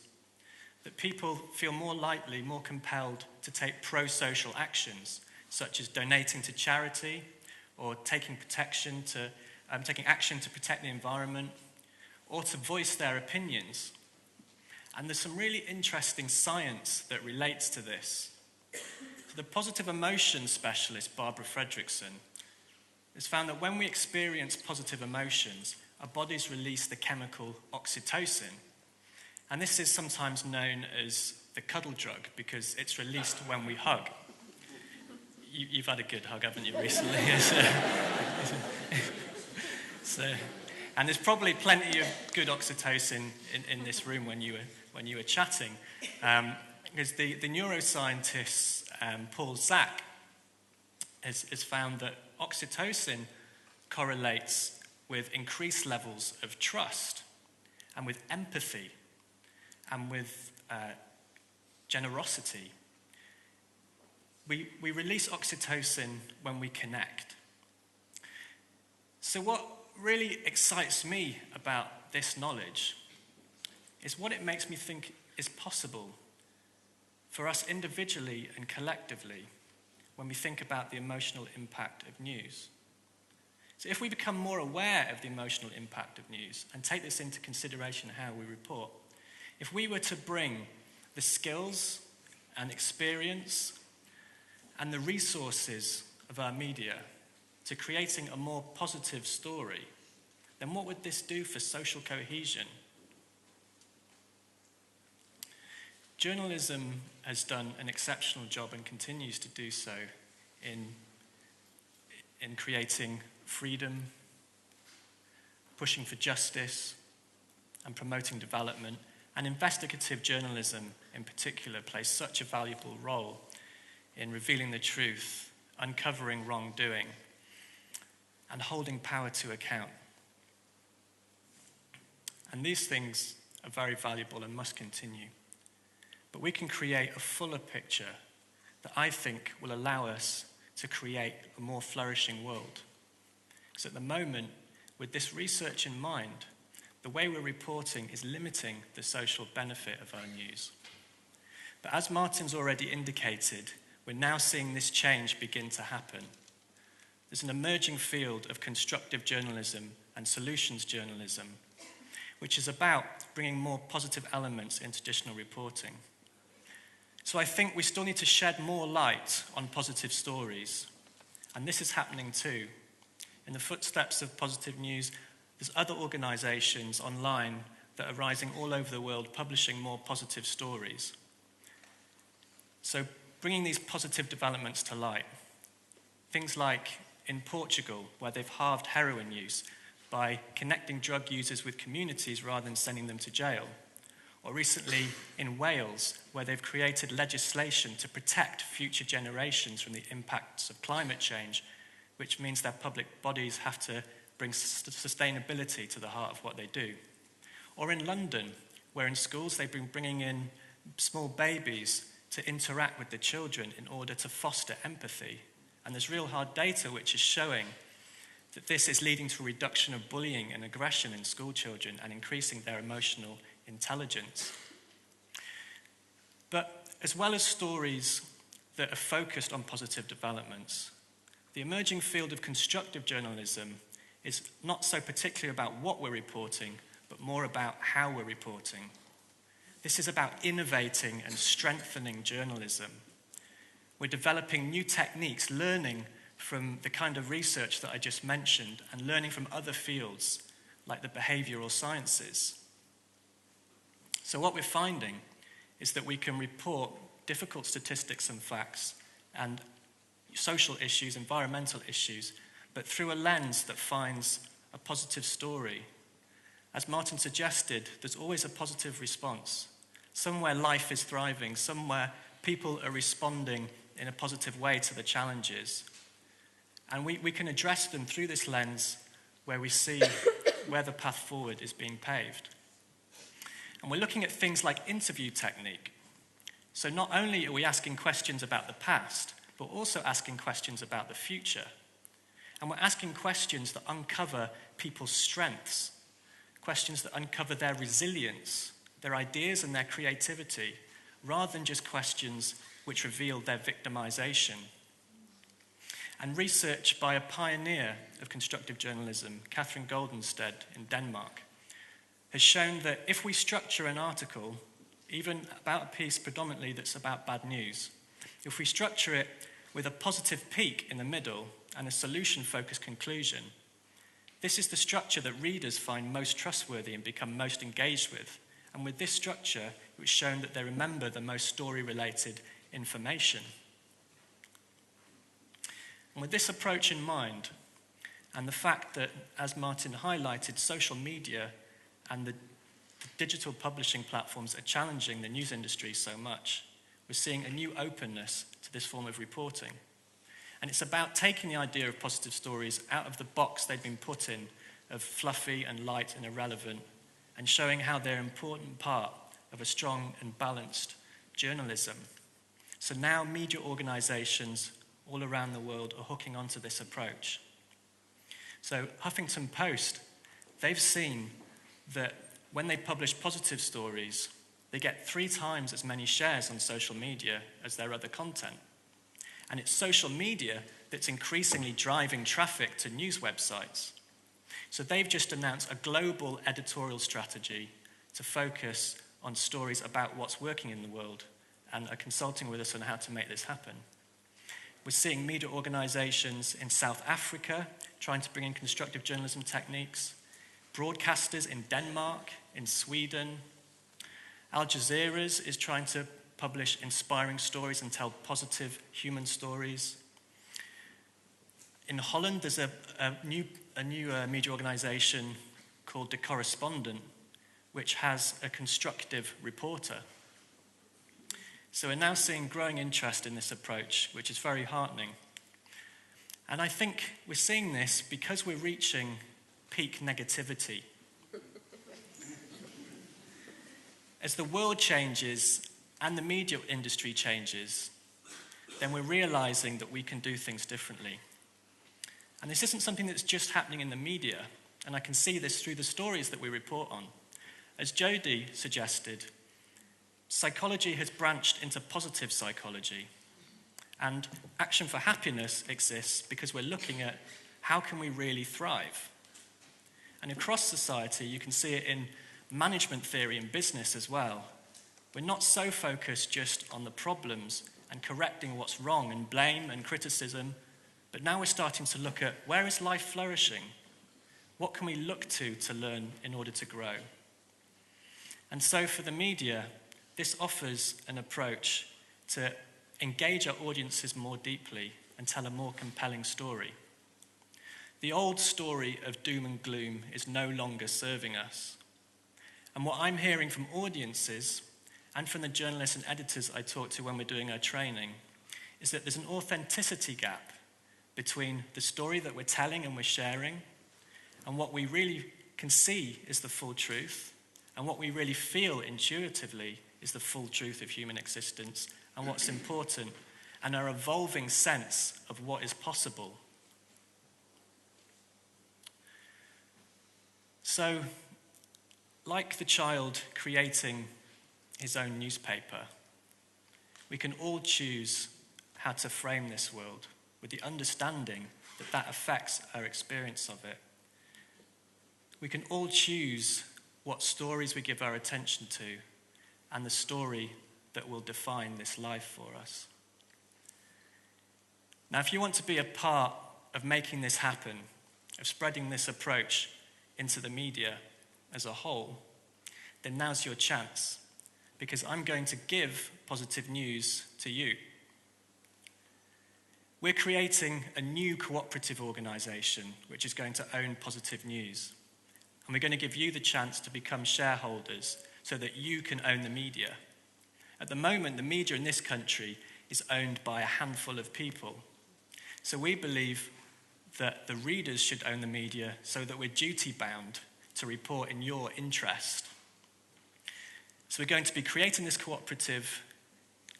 that people feel more likely, more compelled to take pro-social actions, such as donating to charity or taking action to protect the environment, or to voice their opinions. And there's some really interesting science that relates to this. So the positive emotion specialist, Barbara Fredrickson, has found that when we experience positive emotions, our bodies release the chemical oxytocin. And this is sometimes known as the cuddle drug because it's released when we hug. You've had a good hug, haven't you, recently? And there's probably plenty of good oxytocin in this room when you were chatting. Because the neuroscientist Paul Zak has found that oxytocin correlates with increased levels of trust and with empathy and with generosity. We release oxytocin when we connect. So what really excites me about this knowledge is what it makes me think is possible for us individually and collectively when we think about the emotional impact of news. So if we become more aware of the emotional impact of news and take this into consideration how we report, if we were to bring the skills and experience and the resources of our media to creating a more positive story, then what would this do for social cohesion? Journalism has done an exceptional job and continues to do so in creating freedom, pushing for justice, and promoting development. And investigative journalism in particular plays such a valuable role in revealing the truth, uncovering wrongdoing, and holding power to account. And these things are very valuable and must continue. But we can create a fuller picture that I think will allow us to create a more flourishing world. Because at the moment, with this research in mind, the way we're reporting is limiting the social benefit of our news. But as Martin's already indicated, we're now seeing this change begin to happen. There's an emerging field of constructive journalism and solutions journalism, which is about bringing more positive elements into traditional reporting. So I think we still need to shed more light on positive stories. And this is happening too. In the footsteps of positive news, there's other organisations online that are rising all over the world publishing more positive stories. So bringing these positive developments to light. Things like in Portugal, where they've halved heroin use by connecting drug users with communities rather than sending them to jail. or recently in Wales, where they've created legislation to protect future generations from the impacts of climate change, which means their public bodies have to bring sustainability to the heart of what they do. Or in London, where in schools they've been bringing in small babies to interact with the children in order to foster empathy. And there's real hard data which is showing that this is leading to a reduction of bullying and aggression in school children and increasing their emotional intelligence. But as well as stories that are focused on positive developments, the emerging field of constructive journalism is not so particularly about what we're reporting, but more about how we're reporting. This is about innovating and strengthening journalism. We're developing new techniques, learning from the kind of research that I just mentioned, and learning from other fields like the behavioral sciences. So what we're finding is that we can report difficult statistics and facts and social issues, environmental issues, but through a lens that finds a positive story. As Martin suggested, there's always a positive response. Somewhere life is thriving, somewhere people are responding in a positive way to the challenges. And we can address them through this lens where we see where the path forward is being paved. And we're looking at things like interview technique. So not only are we asking questions about the past, but also asking questions about the future. And we're asking questions that uncover people's strengths, questions that uncover their resilience, their ideas and their creativity, rather than just questions which reveal their victimization. And research by a pioneer of constructive journalism, Catherine Goldenstead in Denmark, has shown that if we structure an article, even about a piece predominantly that's about bad news, if we structure it with a positive peak in the middle and a solution-focused conclusion, this is the structure that readers find most trustworthy and become most engaged with. And with this structure, it was shown that they remember the most story-related information. And with this approach in mind, and the fact that, as Martin highlighted, social media and the digital publishing platforms are challenging the news industry so much, we're seeing a new openness to this form of reporting. And it's about taking the idea of positive stories out of the box they've been put in of fluffy and light and irrelevant, and showing how they're an important part of a strong and balanced journalism. So now media organizations all around the world are hooking onto this approach. So Huffington Post, they've seen that when they publish positive stories, they get 3 times as many shares on social media as their other content. And it's social media that's increasingly driving traffic to news websites. So they've just announced a global editorial strategy to focus on stories about what's working in the world and are consulting with us on how to make this happen. We're seeing media organizations in South Africa trying to bring in constructive journalism techniques, broadcasters in Denmark, in Sweden. Al Jazeera is trying to publish inspiring stories and tell positive human stories. In Holland, there's a new media organization called The Correspondent, which has a constructive reporter. So we're now seeing growing interest in this approach, which is very heartening. And I think we're seeing this because we're reaching peak negativity. As the world changes and the media industry changes, then we're realizing that we can do things differently. And this isn't something that's just happening in the media, and I can see this through the stories that we report on. As Jody suggested, psychology has branched into positive psychology, and Action for Happiness exists because we're looking at how can we really thrive. And across society, you can see it in management theory and business as well. We're not so focused just on the problems and correcting what's wrong and blame and criticism, but now we're starting to look at where is life flourishing? What can we look to learn in order to grow? And so for the media, this offers an approach to engage our audiences more deeply and tell a more compelling story. The old story of doom and gloom is no longer serving us. And what I'm hearing from audiences and from the journalists and editors I talk to when we're doing our training is that there's an authenticity gap between the story that we're telling and we're sharing and what we really can see is the full truth, and what we really feel intuitively is the full truth of human existence and what's important, and our evolving sense of what is possible. So, like the child creating his own newspaper, we can all choose how to frame this world with the understanding that that affects our experience of it. We can all choose what stories we give our attention to and the story that will define this life for us. Now, if you want to be a part of making this happen, of spreading this approach into the media as a whole, then now's your chance, because I'm going to give positive news to you. We're creating a new cooperative organisation which is going to own Positive News. And we're going to give you the chance to become shareholders so that you can own the media. At the moment, the media in this country is owned by a handful of people. So we believe that the readers should own the media so that we're duty-bound to report in your interest. So we're going to be creating this cooperative,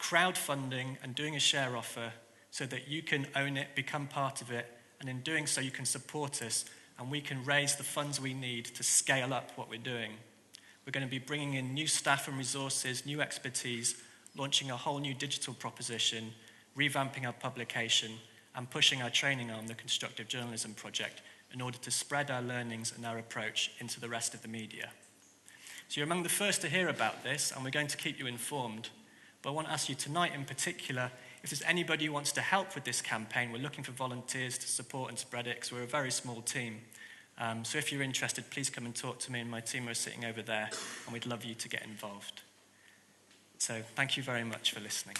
crowdfunding and doing a share offer so that you can own it, become part of it, and in doing so you can support us and we can raise the funds we need to scale up what we're doing. We're going to be bringing in new staff and resources, new expertise, launching a whole new digital proposition, revamping our publication, and pushing our training arm, the Constructive Journalism Project, in order to spread our learnings and our approach into the rest of the media. So you're among the first to hear about this, and we're going to keep you informed. But I want to ask you tonight in particular, if there's anybody who wants to help with this campaign, we're looking for volunteers to support and spread it, because we're a very small team. So if you're interested, please come and talk to me and my team are sitting over there, and we'd love you to get involved. So thank you very much for listening.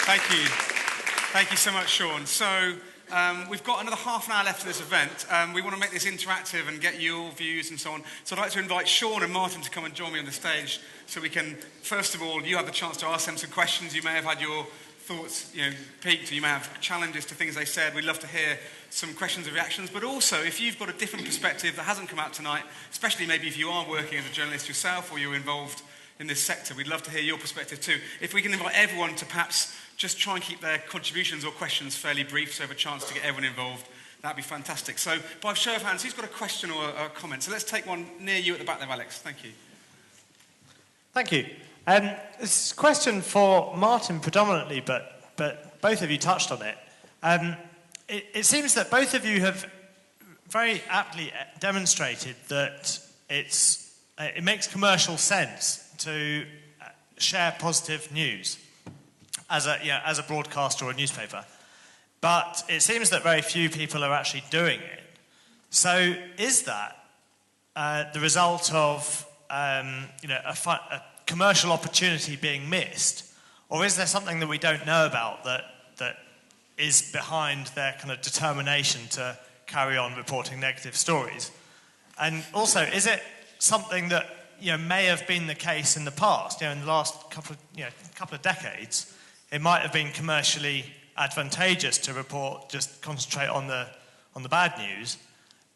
Thank you. Thank you so much, Sean. So we've got another half an hour left of this event. We want to make this interactive and get your views and so on. So I'd like to invite Sean and Martin to come and join me on the stage so we can, first of all, you have the chance to ask them some questions. You may have had your thoughts, peaked, or you may have challenges to things they said. We'd love to hear some questions and reactions. But also, if you've got a different perspective that hasn't come out tonight, especially maybe if you are working as a journalist yourself or you're involved in this sector, we'd love to hear your perspective too. If we can invite everyone to perhaps just try and keep their contributions or questions fairly brief so we have a chance to get everyone involved, that'd be fantastic. So by show of hands, who's got a question or a comment? So let's take one near you at the back there, Alex. Thank you. Thank you. This is a question for Martin predominantly, but both of you touched on it. It seems that both of you have very aptly demonstrated that it makes commercial sense to share positive news as a broadcaster or a newspaper. But it seems that very few people are actually doing it. So is that the result of a commercial opportunity being missed? Or is there something that we don't know about that is behind their kind of determination to carry on reporting negative stories? And also, is it something that may have been the case in the past? In the last couple of decades, it might have been commercially advantageous to just concentrate on the bad news.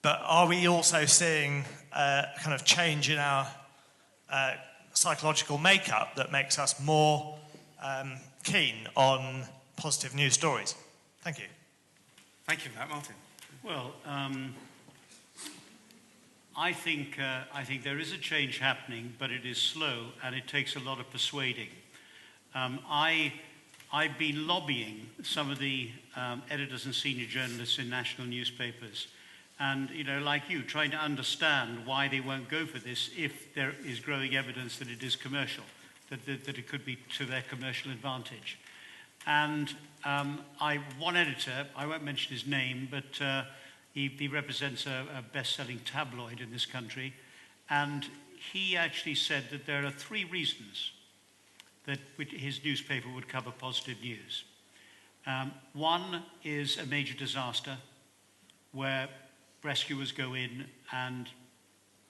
But are we also seeing a kind of change in our psychological makeup that makes us more keen on positive news stories? Thank you. Thank you for that, Martin. Well, I think there is a change happening, but it is slow and it takes a lot of persuading. I've been lobbying some of the editors and senior journalists in national newspapers, and like you, trying to understand why they won't go for this if there is growing evidence that it is commercial, that it could be to their commercial advantage. And one editor, I won't mention his name, but he represents a best-selling tabloid in this country, and he actually said that there are 3 reasons that his newspaper would cover positive news. One is a major disaster where rescuers go in and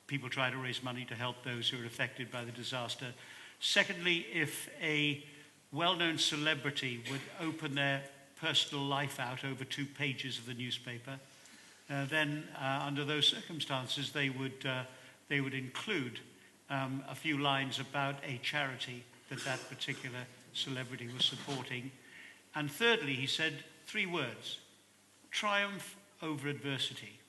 people try to raise money to help those who are affected by the disaster. Secondly, if a well-known celebrity would open their personal life out over 2 pages of the newspaper, then under those circumstances they would include a few lines about a charity that particular celebrity was supporting. And thirdly, he said 3 words: triumph over adversity.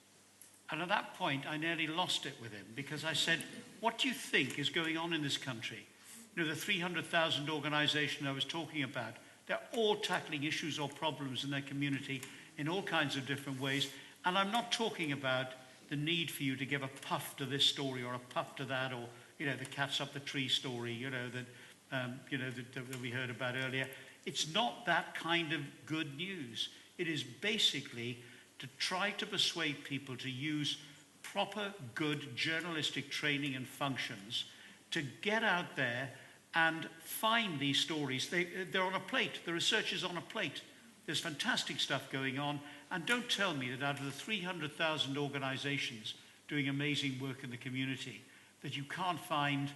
And at that point, I nearly lost it with him, because I said, what do you think is going on in this country? You know, the 300,000 organization I was talking about, they're all tackling issues or problems in their community in all kinds of different ways. And I'm not talking about the need for you to give a puff to this story or a puff to that, or, you know, the cat's up the tree story, you know, that we heard about earlier. It's not that kind of good news. It is basically to try to persuade people to use proper, good journalistic training and functions to get out there and find these stories. They're on a plate. The research is on a plate. There's fantastic stuff going on. And don't tell me that out of the 300,000 organizations doing amazing work in the community, that you can't find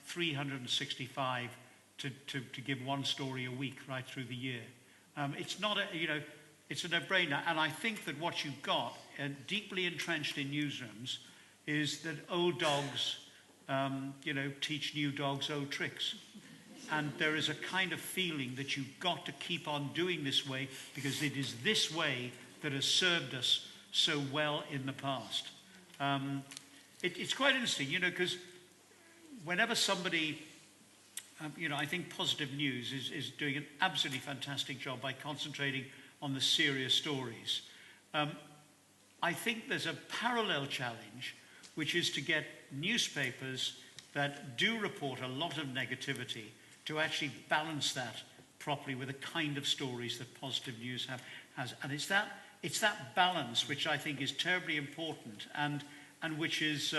365 to give 1 story a week right through the year. It's not it's a no-brainer. And I think that what you've got, deeply entrenched in newsrooms, is that old dogs, teach new dogs old tricks. And there is a kind of feeling that you've got to keep on doing this way, because it is this way that has served us so well in the past. It's quite interesting, because whenever somebody, I think Positive News is doing an absolutely fantastic job by concentrating on the serious stories. I think there's a parallel challenge, which is to get newspapers that do report a lot of negativity to actually balance that properly with the kind of stories that Positive News has. And it's that balance which I think is terribly important, and which is,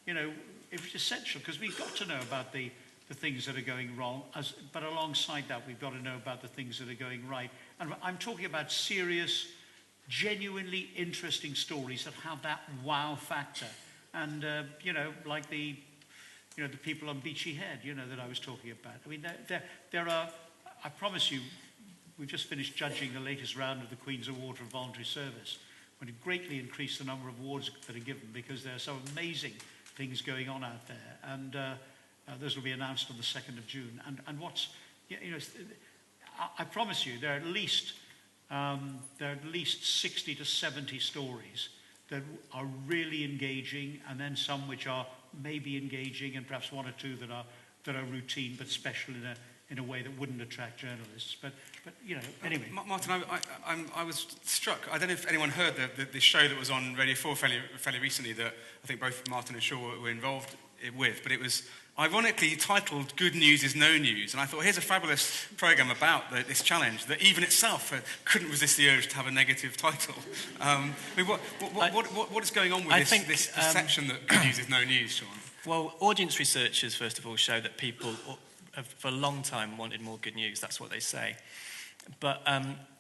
it's essential, because we've got to know about the things that are going wrong, but alongside that, we've got to know about the things that are going right. And I'm talking about serious, genuinely interesting stories that have that wow factor. And, like the people on Beachy Head, that I was talking about. I mean, there are, I promise you, we've just finished judging the latest round of the Queen's Award for Voluntary Service, when it greatly increased the number of awards that are given, because there are some amazing things going on out there. And those will be announced on the 2nd of June. And what's, I promise you, there are at least 60 to 70 stories that are really engaging, and then some which are maybe engaging, and perhaps 1 or 2 that are routine but special in a way that wouldn't attract journalists. But anyway. Martin, I was struck. I don't know if anyone heard the show that was on Radio 4 fairly recently that I think both Martin and Shaw were involved with, but it was ironically titled "Good News is No News," and I thought, here's a fabulous programme about this challenge that even itself couldn't resist the urge to have a negative title. What is going on with this perception that good news is no news, Sean? Well, audience researchers, first of all, show that people have for a long time wanted more good news. That's what they say. But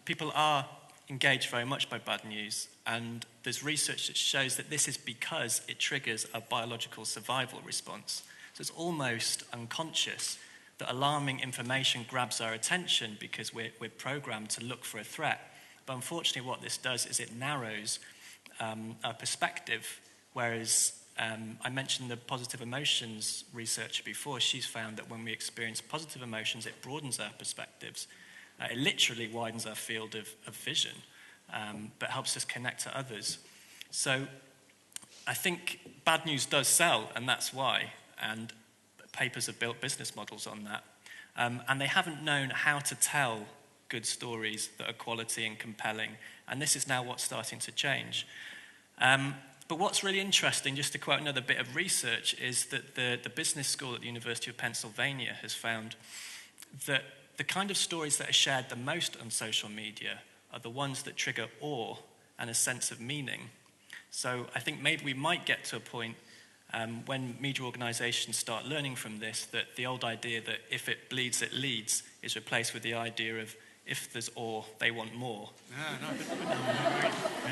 people are engaged very much by bad news, and there's research that shows that this is because it triggers a biological survival response. So it's almost unconscious that alarming information grabs our attention because we're programmed to look for a threat. But unfortunately, what this does is it narrows our perspective, whereas I mentioned the positive emotions researcher before. She's found that when we experience positive emotions, it broadens our perspectives. It literally widens our field of vision, but helps us connect to others. So I think bad news does sell, and that's why. And papers have built business models on that. And they haven't known how to tell good stories that are quality and compelling. And this is now what's starting to change. But what's really interesting, just to quote another bit of research, is that the business school at the University of Pennsylvania has found that the kind of stories that are shared the most on social media are the ones that trigger awe and a sense of meaning. So I think maybe we might get to a point when media organisations start learning from this, that the old idea that if it bleeds, it leads, is replaced with the idea of if there's ore, they want more.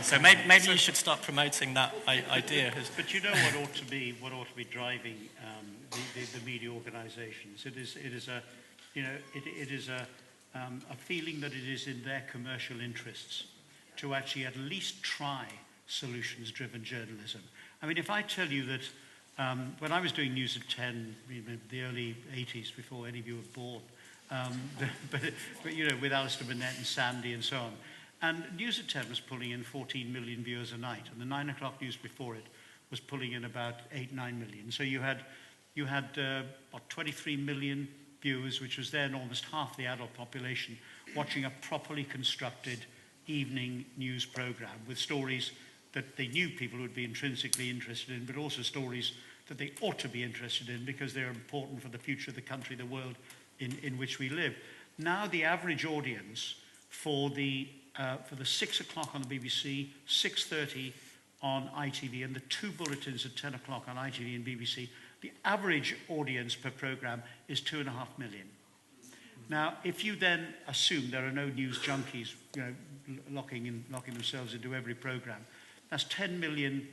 So maybe you should start promoting that idea. But you know what ought to be driving the media organisations? It is a feeling that it is in their commercial interests to actually at least try solutions-driven journalism. I mean, if I tell you that when I was doing News at 10, the early 80s, before any of you were born, but you know, with Alistair Burnett and Sandy and so on, and News at 10 was pulling in 14 million viewers a night, and the 9 o'clock news before it was pulling in about 8-9 million. So you had 23 million viewers, which was then almost half the adult population, watching a properly constructed evening news program with stories that they knew people would be intrinsically interested in, but also stories that they ought to be interested in because they're important for the future of the country, the world in which we live. Now the average audience for the 6 o'clock on the BBC, 6:30 on ITV, and the 2 bulletins at 10 o'clock on ITV and BBC, the average audience per programme is 2.5 million. Now, if you then assume there are no news junkies, you know, locking themselves into every programme, that's 10 million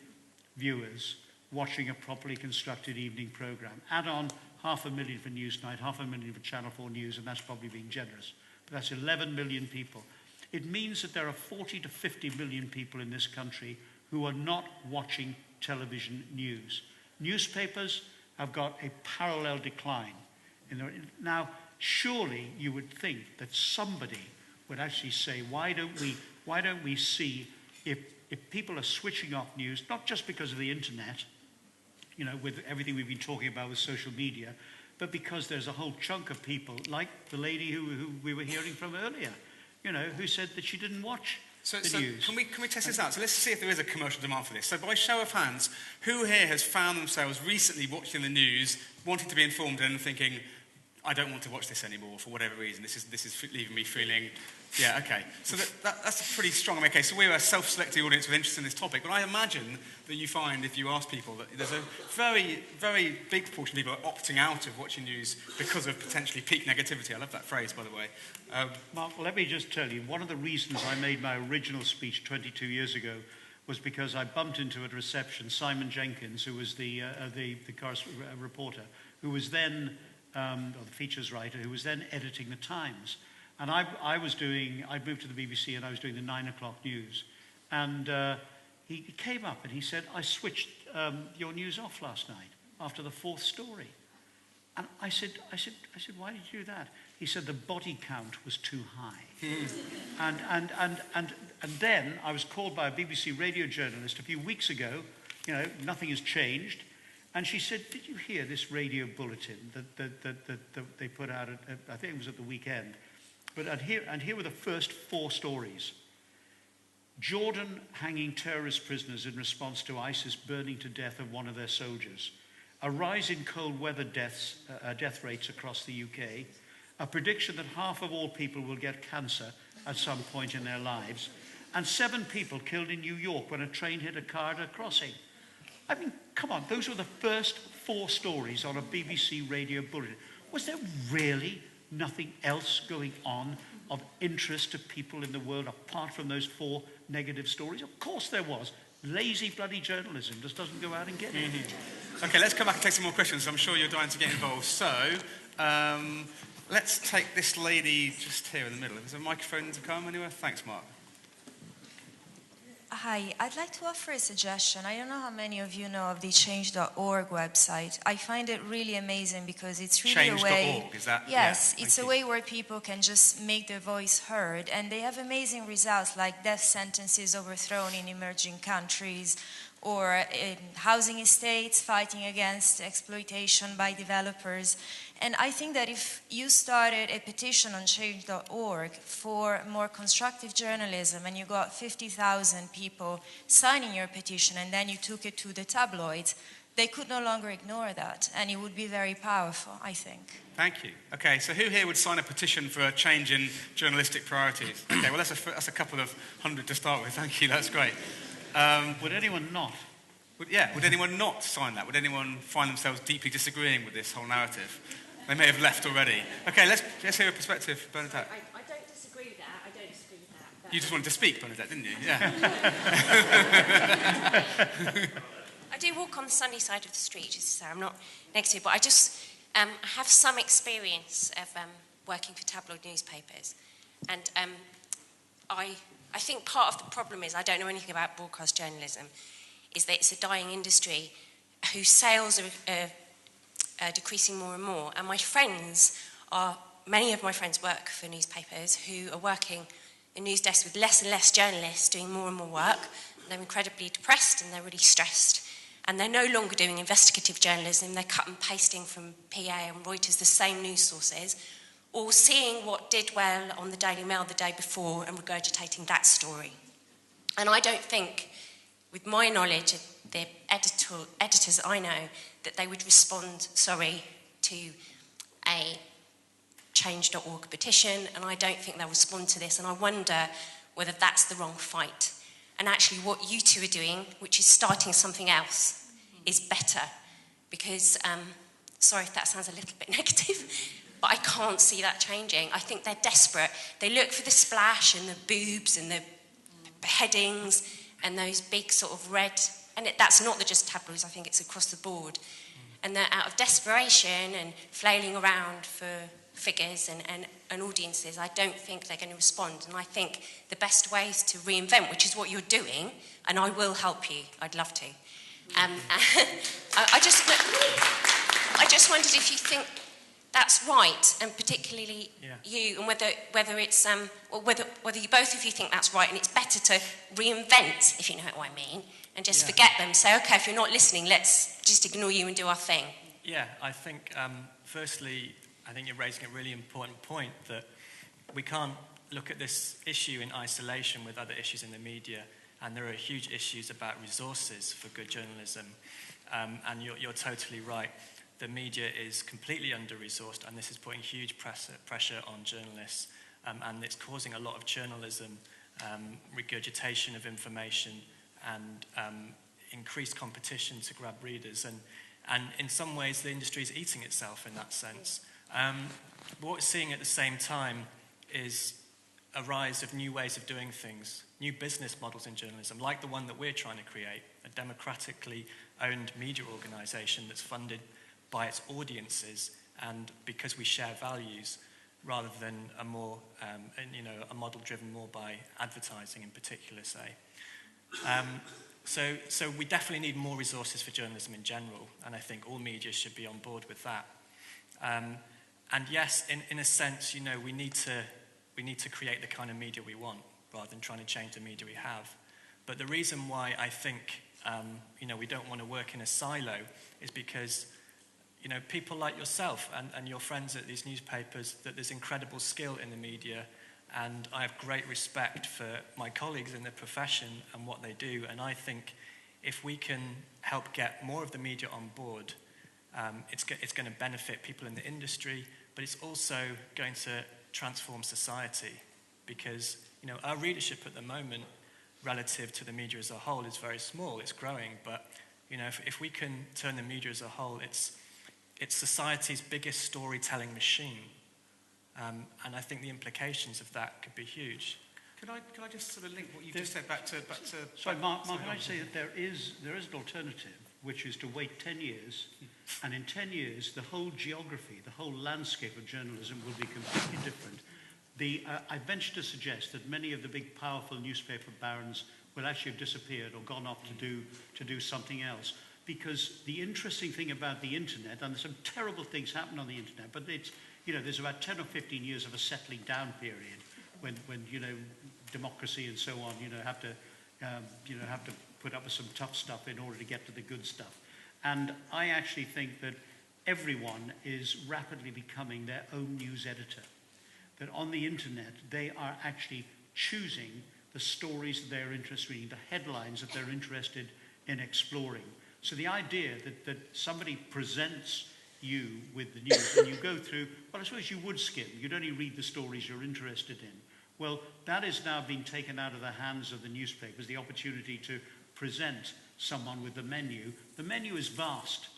viewers watching a properly constructed evening programme. Add on 500,000 for Newsnight, 500,000 for Channel 4 News, and that's probably being generous. But that's 11 million people. It means that there are 40 to 50 million people in this country who are not watching television news. Newspapers have got a parallel decline. Now, surely you would think that somebody would actually say, why don't we see if people are switching off news, not just because of the internet, you know, with everything we've been talking about with social media, but because there's a whole chunk of people, like the lady who we were hearing from earlier, you know, who said that she didn't watch the news. Can we test this out? So let's see if there is a commercial demand for this. So by show of hands, who here has found themselves recently watching the news, wanting to be informed and thinking, I don't want to watch this anymore for whatever reason. This is leaving me feeling, yeah, okay. So that's a pretty strong, okay, so we're a self-selected audience with interest in this topic, but I imagine that you find, if you ask people, that there's a very, very big proportion of people are opting out of watching news because of potentially peak negativity. I love that phrase, by the way. Mark, let me just tell you, one of the reasons I made my original speech 22 years ago was because I bumped into at reception Simon Jenkins, who was the reporter, who was then, or the features writer, who was then editing the Times. And I'd moved to the BBC and I was doing the 9 o'clock news. And he came up and he said, I switched your news off last night after the 4th story. And I said, why did you do that? He said the body count was too high. and then I was called by a BBC radio journalist a few weeks ago, you know, nothing has changed. And she said, did you hear this radio bulletin that they put out, I think it was at the weekend. But here were the first 4 stories. Jordan hanging terrorist prisoners in response to ISIS burning to death of one of their soldiers. A rise in cold weather death rates across the UK. A prediction that half of all people will get cancer at some point in their lives. And 7 people killed in New York when a train hit a car at a crossing. I mean, come on, those were the first 4 stories on a BBC radio bulletin. Was there really nothing else going on of interest to people in the world apart from those 4 negative stories? Of course there was. Lazy bloody journalism just doesn't go out and get it. Okay, let's come back and take some more questions. I'm sure you're dying to get involved. So, let's take this lady just here in the middle. Is there a microphone to come anywhere? Thanks, Mark. Hi, I'd like to offer a suggestion. I don't know how many of you know of the Change.org website. I find it really amazing because it's really a way... Change.org, is that? Yes, yeah, it's a way where people can just make their voice heard, and they have amazing results like death sentences overthrown in emerging countries, or housing estates fighting against exploitation by developers. And I think that if you started a petition on Change.org for more constructive journalism and you got 50,000 people signing your petition and then you took it to the tabloids, they could no longer ignore that, and it would be very powerful, I think. Thank you. Okay, so who here would sign a petition for a change in journalistic priorities? Okay, well, that's a couple of hundred to start with. Thank you, that's great. Would anyone not? Would anyone not sign that? Would anyone find themselves deeply disagreeing with this whole narrative? They may have left already. Okay, let's hear a perspective, Bernadette. I don't disagree with that. I don't disagree with that. But You just wanted to speak, Bernadette, didn't you? Yeah. I do walk on the sunny side of the street, just to say I'm not negative, but I just have some experience of working for tabloid newspapers. And I think part of the problem is I don't know anything about broadcast journalism, is that it's a dying industry whose sales are decreasing more and more. And many of my friends work for newspapers who are working in news desks with less and less journalists doing more and more work. And they're incredibly depressed and they're really stressed. And they're no longer doing investigative journalism. They're cut and pasting from PA and Reuters, the same news sources, or seeing what did well on the Daily Mail the day before and regurgitating that story. And I don't think, with my knowledge of the editors I know, that they would respond, to a change.org petition, and I don't think they'll respond to this, and I wonder whether that's the wrong fight. And actually what you two are doing, which is starting something else, is better. Because, sorry if that sounds a little bit negative, but I can't see that changing. I think they're desperate. They look for the splash and the boobs and the beheadings and those big sort of red, and that's not just tabloids, I think it's across the board. And they're out of desperation and flailing around for figures and audiences. I don't think they're going to respond. And I think the best way is to reinvent, which is what you're doing, and I will help you. I'd love to. I just wondered if you think that's right, and particularly you, and whether it's or whether you both of you think that's right, and it's better to reinvent, if you know what I mean, and just forget them. Say, okay, if you're not listening, let's just ignore you and do our thing. Yeah, I think firstly, I think you're raising a really important point that we can't look at this issue in isolation with other issues in the media, and there are huge issues about resources for good journalism, and you're totally right. The media is completely under-resourced, and this is putting huge pressure on journalists, and it's causing a lot of journalism, regurgitation of information, and increased competition to grab readers, and in some ways the industry is eating itself in that sense. What we're seeing at the same time is a rise of new ways of doing things, new business models in journalism, like the one that we're trying to create, a democratically owned media organisation that's funded by its audiences and because we share values, rather than a more, a model driven more by advertising in particular, say. So we definitely need more resources for journalism in general, and I think all media should be on board with that. And yes, in a sense, we need to create the kind of media we want, rather than trying to change the media we have. But the reason why I think we don't want to work in a silo is because people like yourself and your friends at these newspapers, that there's incredible skill in the media, and I have great respect for my colleagues in the profession and what they do, and I think if we can help get more of the media on board, it's going to benefit people in the industry, but it's also going to transform society, because our readership at the moment relative to the media as a whole is very small. It's growing, but if we can turn the media as a whole, it's society's biggest storytelling machine, and I think the implications of that could be huge. Could I just sort of link what you just said back to Sorry, Mark, can I say that there is an alternative, which is to wait 10 years, and in 10 years, the whole geography, the whole landscape of journalism will be completely different. I venture to suggest that many of the big, powerful newspaper barons will actually have disappeared or gone off to do something else. Because the interesting thing about the internet, and there's some terrible things happen on the internet, but it's, there's about 10 or 15 years of a settling down period when democracy and so on, have to put up with some tough stuff in order to get to the good stuff. And I actually think that everyone is rapidly becoming their own news editor. That on the internet, they are actually choosing the stories that they're interested in, the headlines that they're interested in exploring. So the idea that somebody presents you with the news and you go through, well, I suppose you would skim. You'd only read the stories you're interested in. Well, that is now being taken out of the hands of the newspapers, the opportunity to present someone with the menu. The menu is vast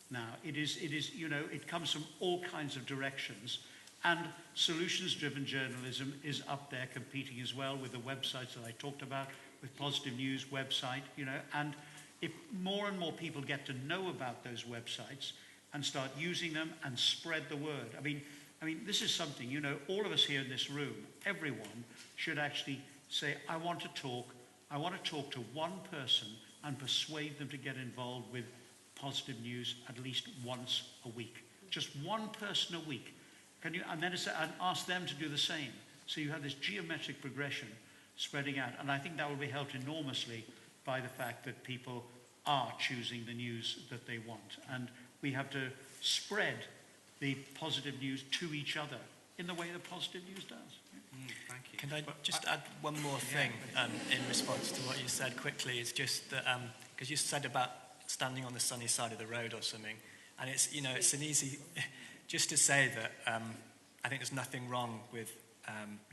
now. It is, it comes from all kinds of directions. And solutions-driven journalism is up there competing as well with the websites that I talked about, with Positive News website, and if more and more people get to know about those websites and start using them and spread the word. I mean, this is something, all of us here in this room, everyone should actually say, I want to talk to one person and persuade them to get involved with Positive News at least once a week. Just one person a week. And then and ask them to do the same. So you have this geometric progression spreading out. And I think that will be helped enormously by the fact that people are choosing the news that they want. And we have to spread the positive news to each other in the way that Positive News does. Thank you. Can I just add one more thing in response to what you said quickly? It's just that, because you said about standing on the sunny side of the road or something, and it's an easy... Just to say that I think there's nothing wrong with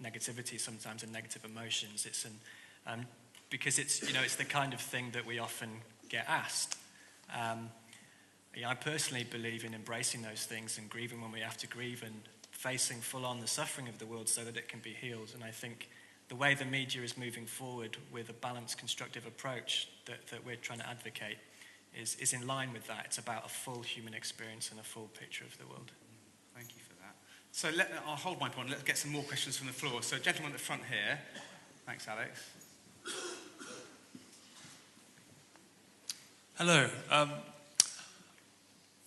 negativity sometimes and negative emotions. It's because it's the kind of thing that we often get asked. I personally believe in embracing those things and grieving when we have to grieve and facing full on the suffering of the world so that it can be healed. And I think the way the media is moving forward with a balanced, constructive approach that we're trying to advocate is in line with that. It's about a full human experience and a full picture of the world. Thank you for that. So I'll hold my point. Let's get some more questions from the floor. So, gentleman at the front here. Thanks, Alex. Hello.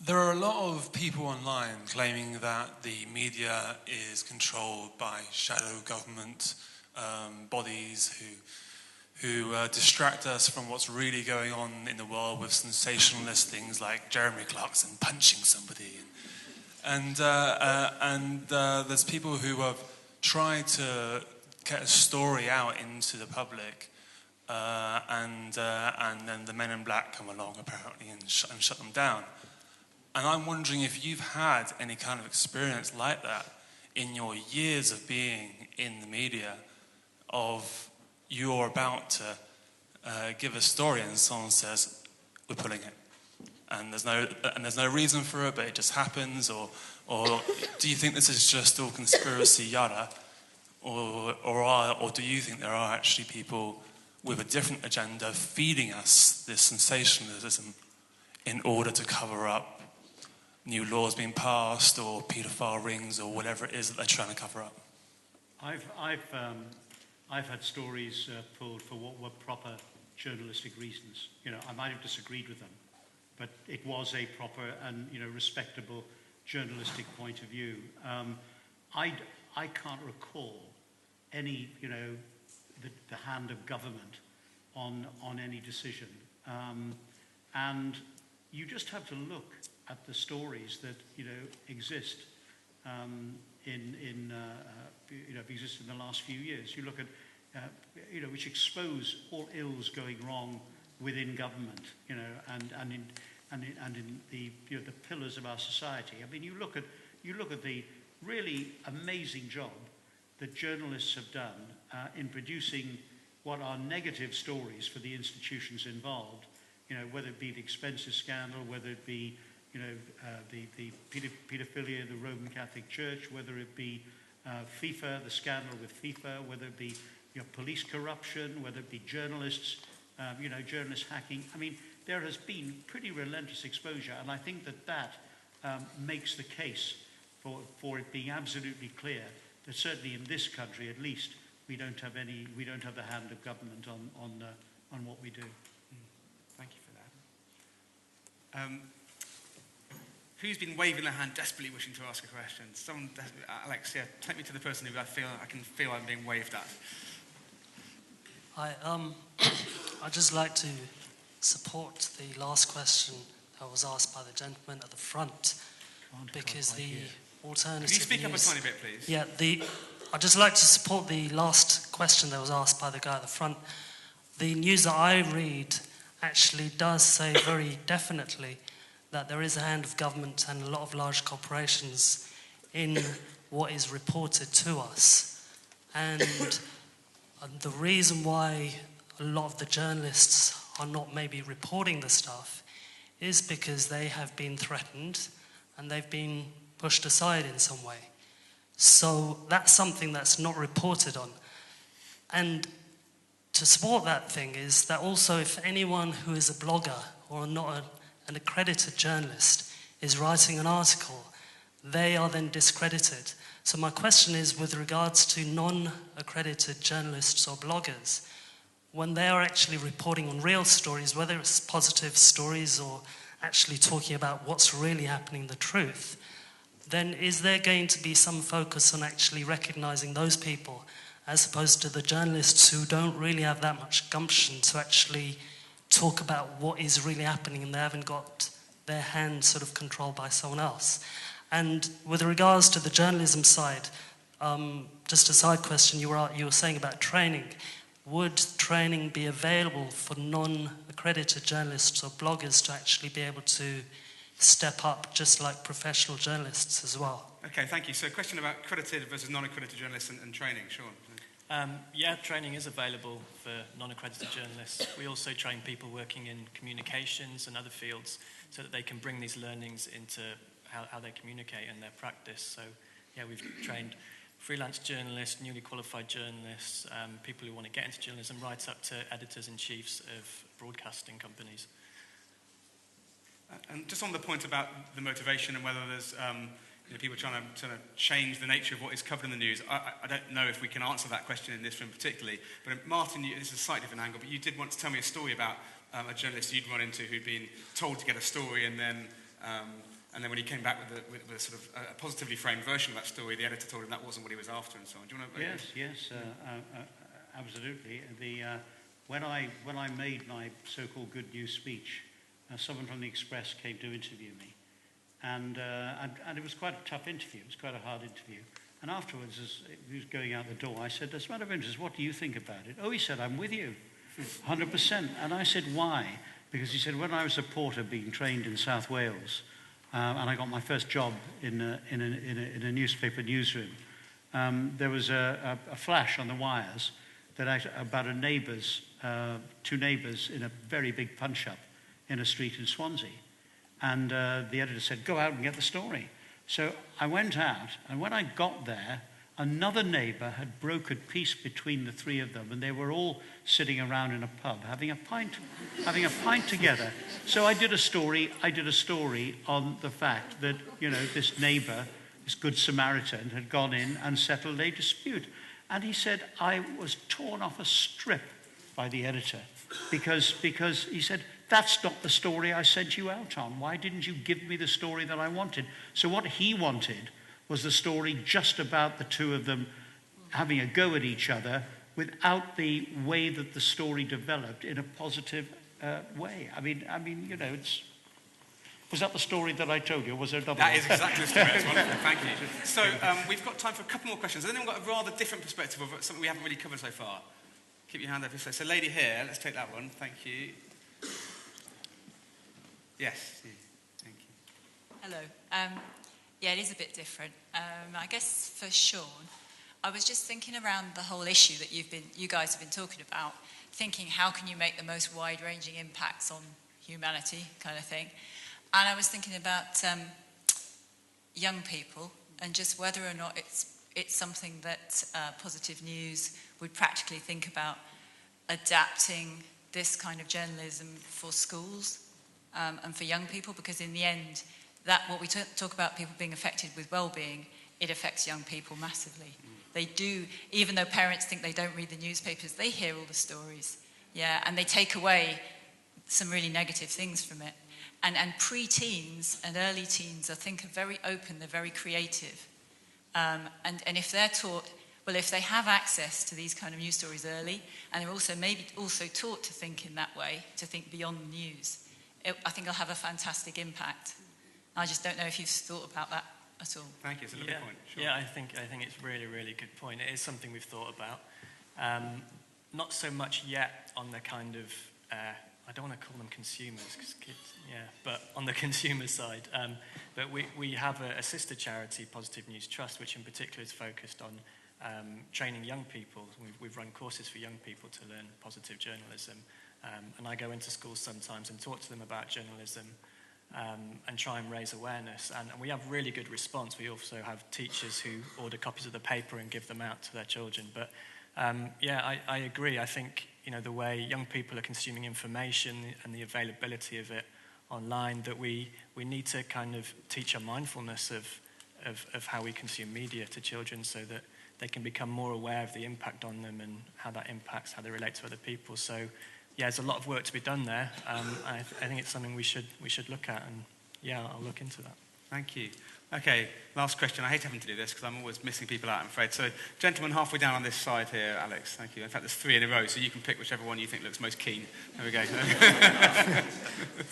There are a lot of people online claiming that the media is controlled by shadow government bodies who distract us from what's really going on in the world with sensationalist things like Jeremy Clarkson punching somebody. And there's people who have tried to get a story out into the public, and then the men in black come along apparently and shut them down. And I'm wondering if you've had any kind of experience like that in your years of being in the media, of you're about to give a story and someone says, we're pulling it. And there's no reason for it, but it just happens, or do you think this is just all conspiracy yada, or do you think there are actually people with a different agenda feeding us this sensationalism in order to cover up new laws being passed or paedophile rings or whatever it is that they're trying to cover up? I've had stories pulled for what were proper journalistic reasons. I might have disagreed with them, but it was a proper and respectable journalistic point of view. I can't recall any the hand of government on any decision, and you just have to look at the stories that exist existed in the last few years. You look at which expose all ills going wrong within government, and in the the pillars of our society. I mean, you look at the really amazing job that journalists have done in producing what are negative stories for the institutions involved. Whether it be the expenses scandal, whether it be the paedophilia of the Roman Catholic Church, whether it be FIFA, the scandal with FIFA, whether it be police corruption, whether it be journalists, journalist hacking. I mean, there has been pretty relentless exposure, and I think that makes the case for it being absolutely clear that certainly in this country, at least, we don't have the hand of government on what we do. Thank you for that. Who's been waving their hand, desperately wishing to ask a question? Someone, Alex, take me to the person who I can feel I'm being waved at. Hi, I'd just like to support the last question that was asked by the gentleman at the front, because the alternative. Can you speak up a tiny bit, please? Yeah, I'd just like to support the last question that was asked by the guy at the front. The news that I read actually does say very definitely that there is a hand of government and a lot of large corporations in what is reported to us. And the reason why a lot of the journalists are not maybe reporting the stuff is because they have been threatened and they've been pushed aside in some way. So that's something that's not reported on. And to support that thing is that also if anyone who is a blogger or not an accredited journalist is writing an article, they are then discredited. So my question is with regards to non-accredited journalists or bloggers, when they are actually reporting on real stories, whether it's positive stories or actually talking about what's really happening, the truth, then is there going to be some focus on actually recognizing those people as opposed to the journalists who don't really have that much gumption to actually talk about what is really happening and they haven't got their hand sort of controlled by someone else? And with regards to the journalism side, just a side question, you were saying about training. Would training be available for non-accredited journalists or bloggers to actually be able to step up just like professional journalists as well? Okay, thank you. So a question about accredited versus non-accredited journalists and training. Sean? Yeah, training is available for non-accredited journalists. We also train people working in communications and other fields so that they can bring these learnings into how they communicate in their practice. So yeah, we've trained freelance journalists, newly qualified journalists, people who want to get into journalism, right up to editors-in-chiefs of broadcasting companies. And just on the point about the motivation and whether there's people trying to change the nature of what is covered in the news, I don't know if we can answer that question in this room particularly. But Martin, this is a slightly different angle, but you did want to tell me a story about a journalist you'd run into who'd been told to get a story and then when he came back with a sort of a positively framed version of that story, the editor told him that wasn't what he was after and so on. Do you want to? Yes, absolutely. When I made my so-called good news speech, someone from the Express came to interview me, and it was quite a tough interview. It was quite a hard interview. And afterwards, as he was going out the door, I said, "As a matter of interest, what do you think about it?" "Oh," he said, "I'm with you, 100%." And I said, "Why?" Because he said, "When I was a porter being trained in South Wales, and I got my first job in a newspaper newsroom, there was a flash on the wires about two neighbours in a very big punch-up in a street in Swansea. And the editor said, "Go out and get the story." So I went out, and when I got there, another neighbour had brokered peace between the three of them, and they were all sitting around in a pub having a pint together. So I did a story on the fact that, this neighbour, this good Samaritan, had gone in and settled a dispute. And he said, I was torn off a strip by the editor because he said, "That's not the story I sent you out on. Why didn't you give me the story that I wanted?" So what he wanted was the story just about the two of them having a go at each other without the way that the story developed in a positive way. I mean, was that the story that I told you, or was there another That one? is exactly the story. That's wonderful. Thank you. So we've got time for a couple more questions. And then we've got a rather different perspective of something we haven't really covered so far. Keep your hand up. So lady here, let's take that one. Thank you. Yes. Thank you. Hello. Yeah, it is a bit different. I guess for Sean, I was just thinking around the whole issue that you guys have been talking about, thinking how can you make the most wide-ranging impacts on humanity, kind of thing. And I was thinking about young people and just whether or not it's something that Positive News would practically think about adapting this kind of journalism for schools and for young people, because in the end, that what we talk about people being affected with well-being, it affects young people massively. They do, even though parents think they don't read the newspapers, they hear all the stories, and they take away some really negative things from it. And pre-teens and early teens, I think, are very open, they're very creative. And if they're taught, well, if they have access to these kind of news stories early, and they're also maybe also taught to think in that way, to think beyond the news, I think it'll have a fantastic impact. I just don't know if you've thought about that at all. Thank you. It's a lovely point. Sure. Yeah, I think it's a really, really good point. It is something we've thought about. Not so much yet on the kind of, I don't want to call them consumers, because kids, but on the consumer side. But we have a sister charity, Positive News Trust, which in particular is focused on training young people. We've run courses for young people to learn positive journalism. And I go into schools sometimes and talk to them about journalism and try and raise awareness. And we have really good response. We also have teachers who order copies of the paper and give them out to their children. But I agree. I think the way young people are consuming information and the availability of it online, that we need to kind of teach a mindfulness of how we consume media to children, so that they can become more aware of the impact on them and how that impacts how they relate to other people. So there's a lot of work to be done there. I think it's something we should look at, and I'll look into that. Thank you. Okay, last question. I hate having to do this because I'm always missing people out, I'm afraid. So, gentleman halfway down on this side here, Alex, thank you. In fact, there's 3 in a row, so you can pick whichever one you think looks most keen. There we go.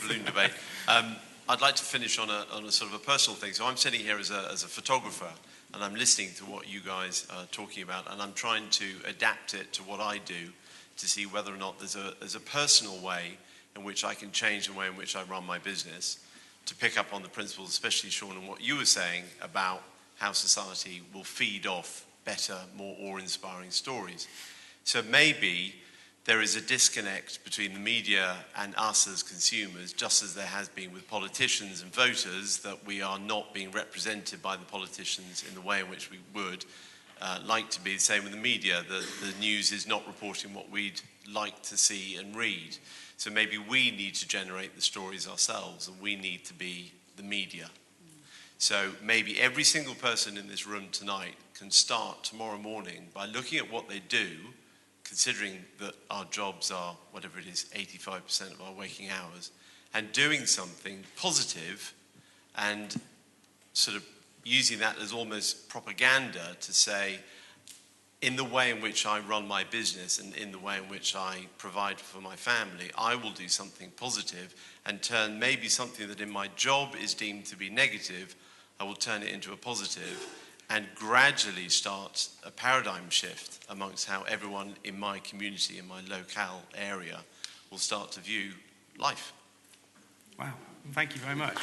Balloon debate. I'd like to finish on a sort of a personal thing. So I'm sitting here as a photographer, and I'm listening to what you guys are talking about, and I'm trying to adapt it to what I do to see whether or not there's a personal way in which I can change the way in which I run my business, to pick up on the principles, especially Sean, and what you were saying about how society will feed off better, more awe-inspiring stories. So maybe there is a disconnect between the media and us as consumers, just as there has been with politicians and voters, that we are not being represented by the politicians in the way in which we would like to be. The same with the media. The news is not reporting what we'd like to see and read. So maybe we need to generate the stories ourselves, and we need to be the media. So maybe every single person in this room tonight can start tomorrow morning by looking at what they do, considering that our jobs are, whatever it is, 85% of our waking hours, and doing something positive and sort of using that as almost propaganda to say, in the way in which I run my business and in the way in which I provide for my family, I will do something positive and turn maybe something that in my job is deemed to be negative, I will turn it into a positive, and gradually start a paradigm shift amongst how everyone in my community, in my locale area, will start to view life. Wow, thank you very much.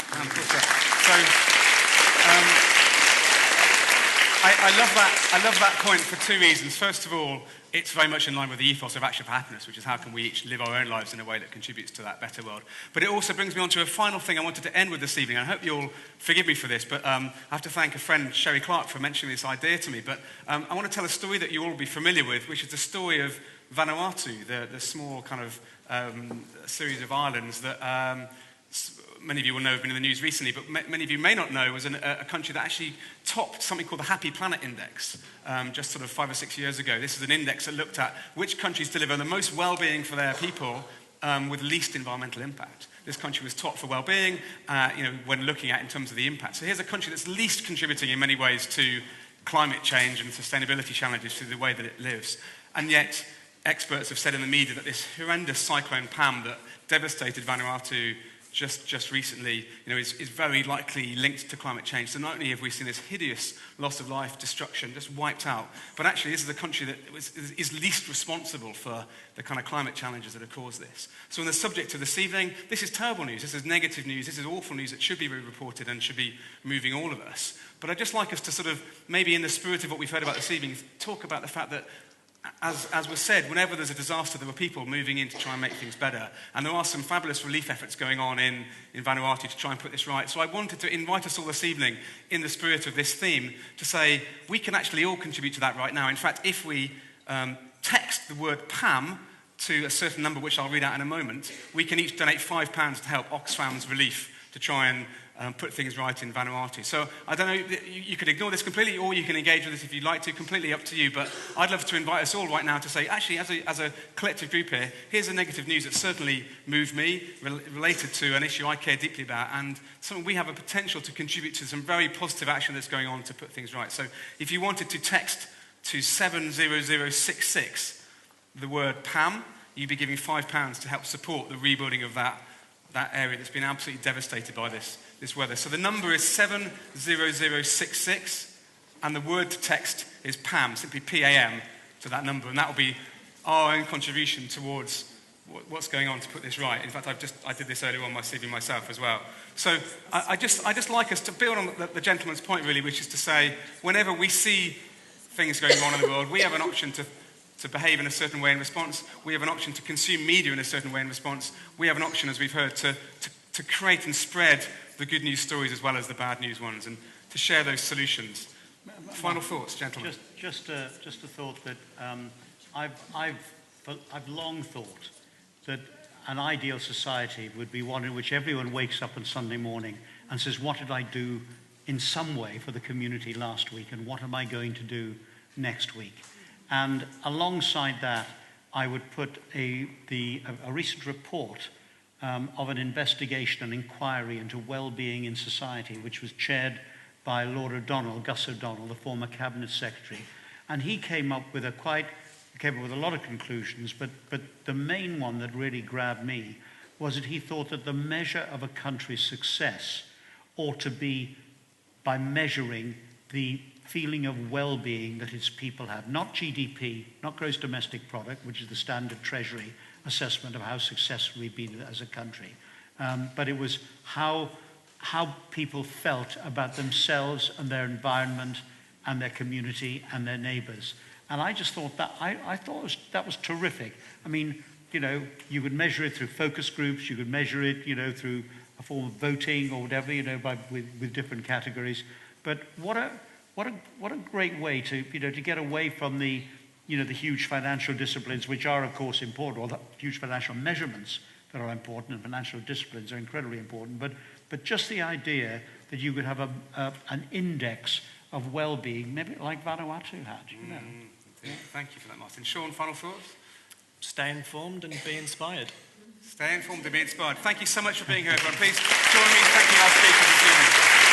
I love that point for 2 reasons. First of all, it's very much in line with the ethos of Action for Happiness, which is how can we each live our own lives in a way that contributes to that better world. But it also brings me on to a final thing I wanted to end with this evening. I hope you'll forgive me for this, but I have to thank a friend, Sherry Clark, for mentioning this idea to me. But I want to tell a story that you all will be familiar with, which is the story of Vanuatu, the small kind of series of islands that many of you will know have been in the news recently, but many of you may not know was a country that actually topped something called the Happy Planet Index just sort of 5 or 6 years ago. This is an index that looked at which countries deliver the most well-being for their people with least environmental impact. This country was top for well-being, when looking at in terms of the impact. So here's a country that's least contributing in many ways to climate change and sustainability challenges through the way that it lives. And yet, experts have said in the media that this horrendous cyclone Pam that devastated Vanuatu just recently, is very likely linked to climate change. So not only have we seen this hideous loss of life, destruction, just wiped out, but actually this is the country that is least responsible for the kind of climate challenges that have caused this. So on the subject of this evening, this is terrible news, this is negative news, this is awful news that should be reported and should be moving all of us. But I'd just like us to sort of, maybe in the spirit of what we've heard about this evening, talk about the fact that as was said, whenever there's a disaster, there are people moving in to try and make things better. And there are some fabulous relief efforts going on in Vanuatu to try and put this right. So I wanted to invite us all this evening, in the spirit of this theme, to say we can actually all contribute to that right now. In fact, if we text the word PAM to a certain number, which I'll read out in a moment, we can each donate £5 to help Oxfam's Relief to try and put things right in Vanuatu. So I don't know, you could ignore this completely, or you can engage with this if you'd like to, completely up to you, but I'd love to invite us all right now to say, actually, as a collective group here, here's the negative news that certainly moved me, related to an issue I care deeply about, and something we have a potential to contribute to some very positive action that's going on to put things right. So if you wanted to text to 70066 the word PAM, you'd be giving £5 to help support the rebuilding of that area that's been absolutely devastated by this weather. So the number is 70066, and the word to text is PAM, simply PAM, to that number, and that will be our own contribution towards what's going on to put this right. In fact, I did this earlier on my CV myself as well. So I just like us to build on the gentleman's point, really, which is to say, whenever we see things going on in the world. We have an option to behave in a certain way in response. We have an option to consume media in a certain way in response. We have an option, as we've heard, to create and spread the good news stories as well as the bad news ones, and to share those solutions. Final thoughts, gentlemen. Just a thought that I've long thought that an ideal society would be one in which everyone wakes up on Sunday morning and says, what did I do in some way for the community last week, and what am I going to do next week? And alongside that, I would put a recent report of an investigation and inquiry into well-being in society, which was chaired by Lord O'Donnell, Gus O'Donnell, the former Cabinet Secretary. And he came up with a lot of conclusions, but the main one that really grabbed me was that he thought that the measure of a country's success ought to be by measuring the feeling of well-being that its people have. Not GDP, not gross domestic product, which is the standard Treasury assessment of how successful we've been as a country, but it was how people felt about themselves and their environment and their community and their neighbours. And I just thought that, I thought that was terrific. I mean, you know, you could measure it through focus groups, you could measure it, you know, through a form of voting or whatever, you know, with different categories. But what a great way to, you know, to get away from the, you know, the huge financial disciplines, which are of course important, or the huge financial measurements that are important, and financial disciplines are incredibly important. But just the idea that you could have an index of well-being, maybe like Vanuatu had, you know. Thank you for that, Martin. Sean, final thoughts? Stay informed and be inspired. Stay informed and be inspired. Thank you so much for being here, everyone. Please join me in thanking our speakers this evening.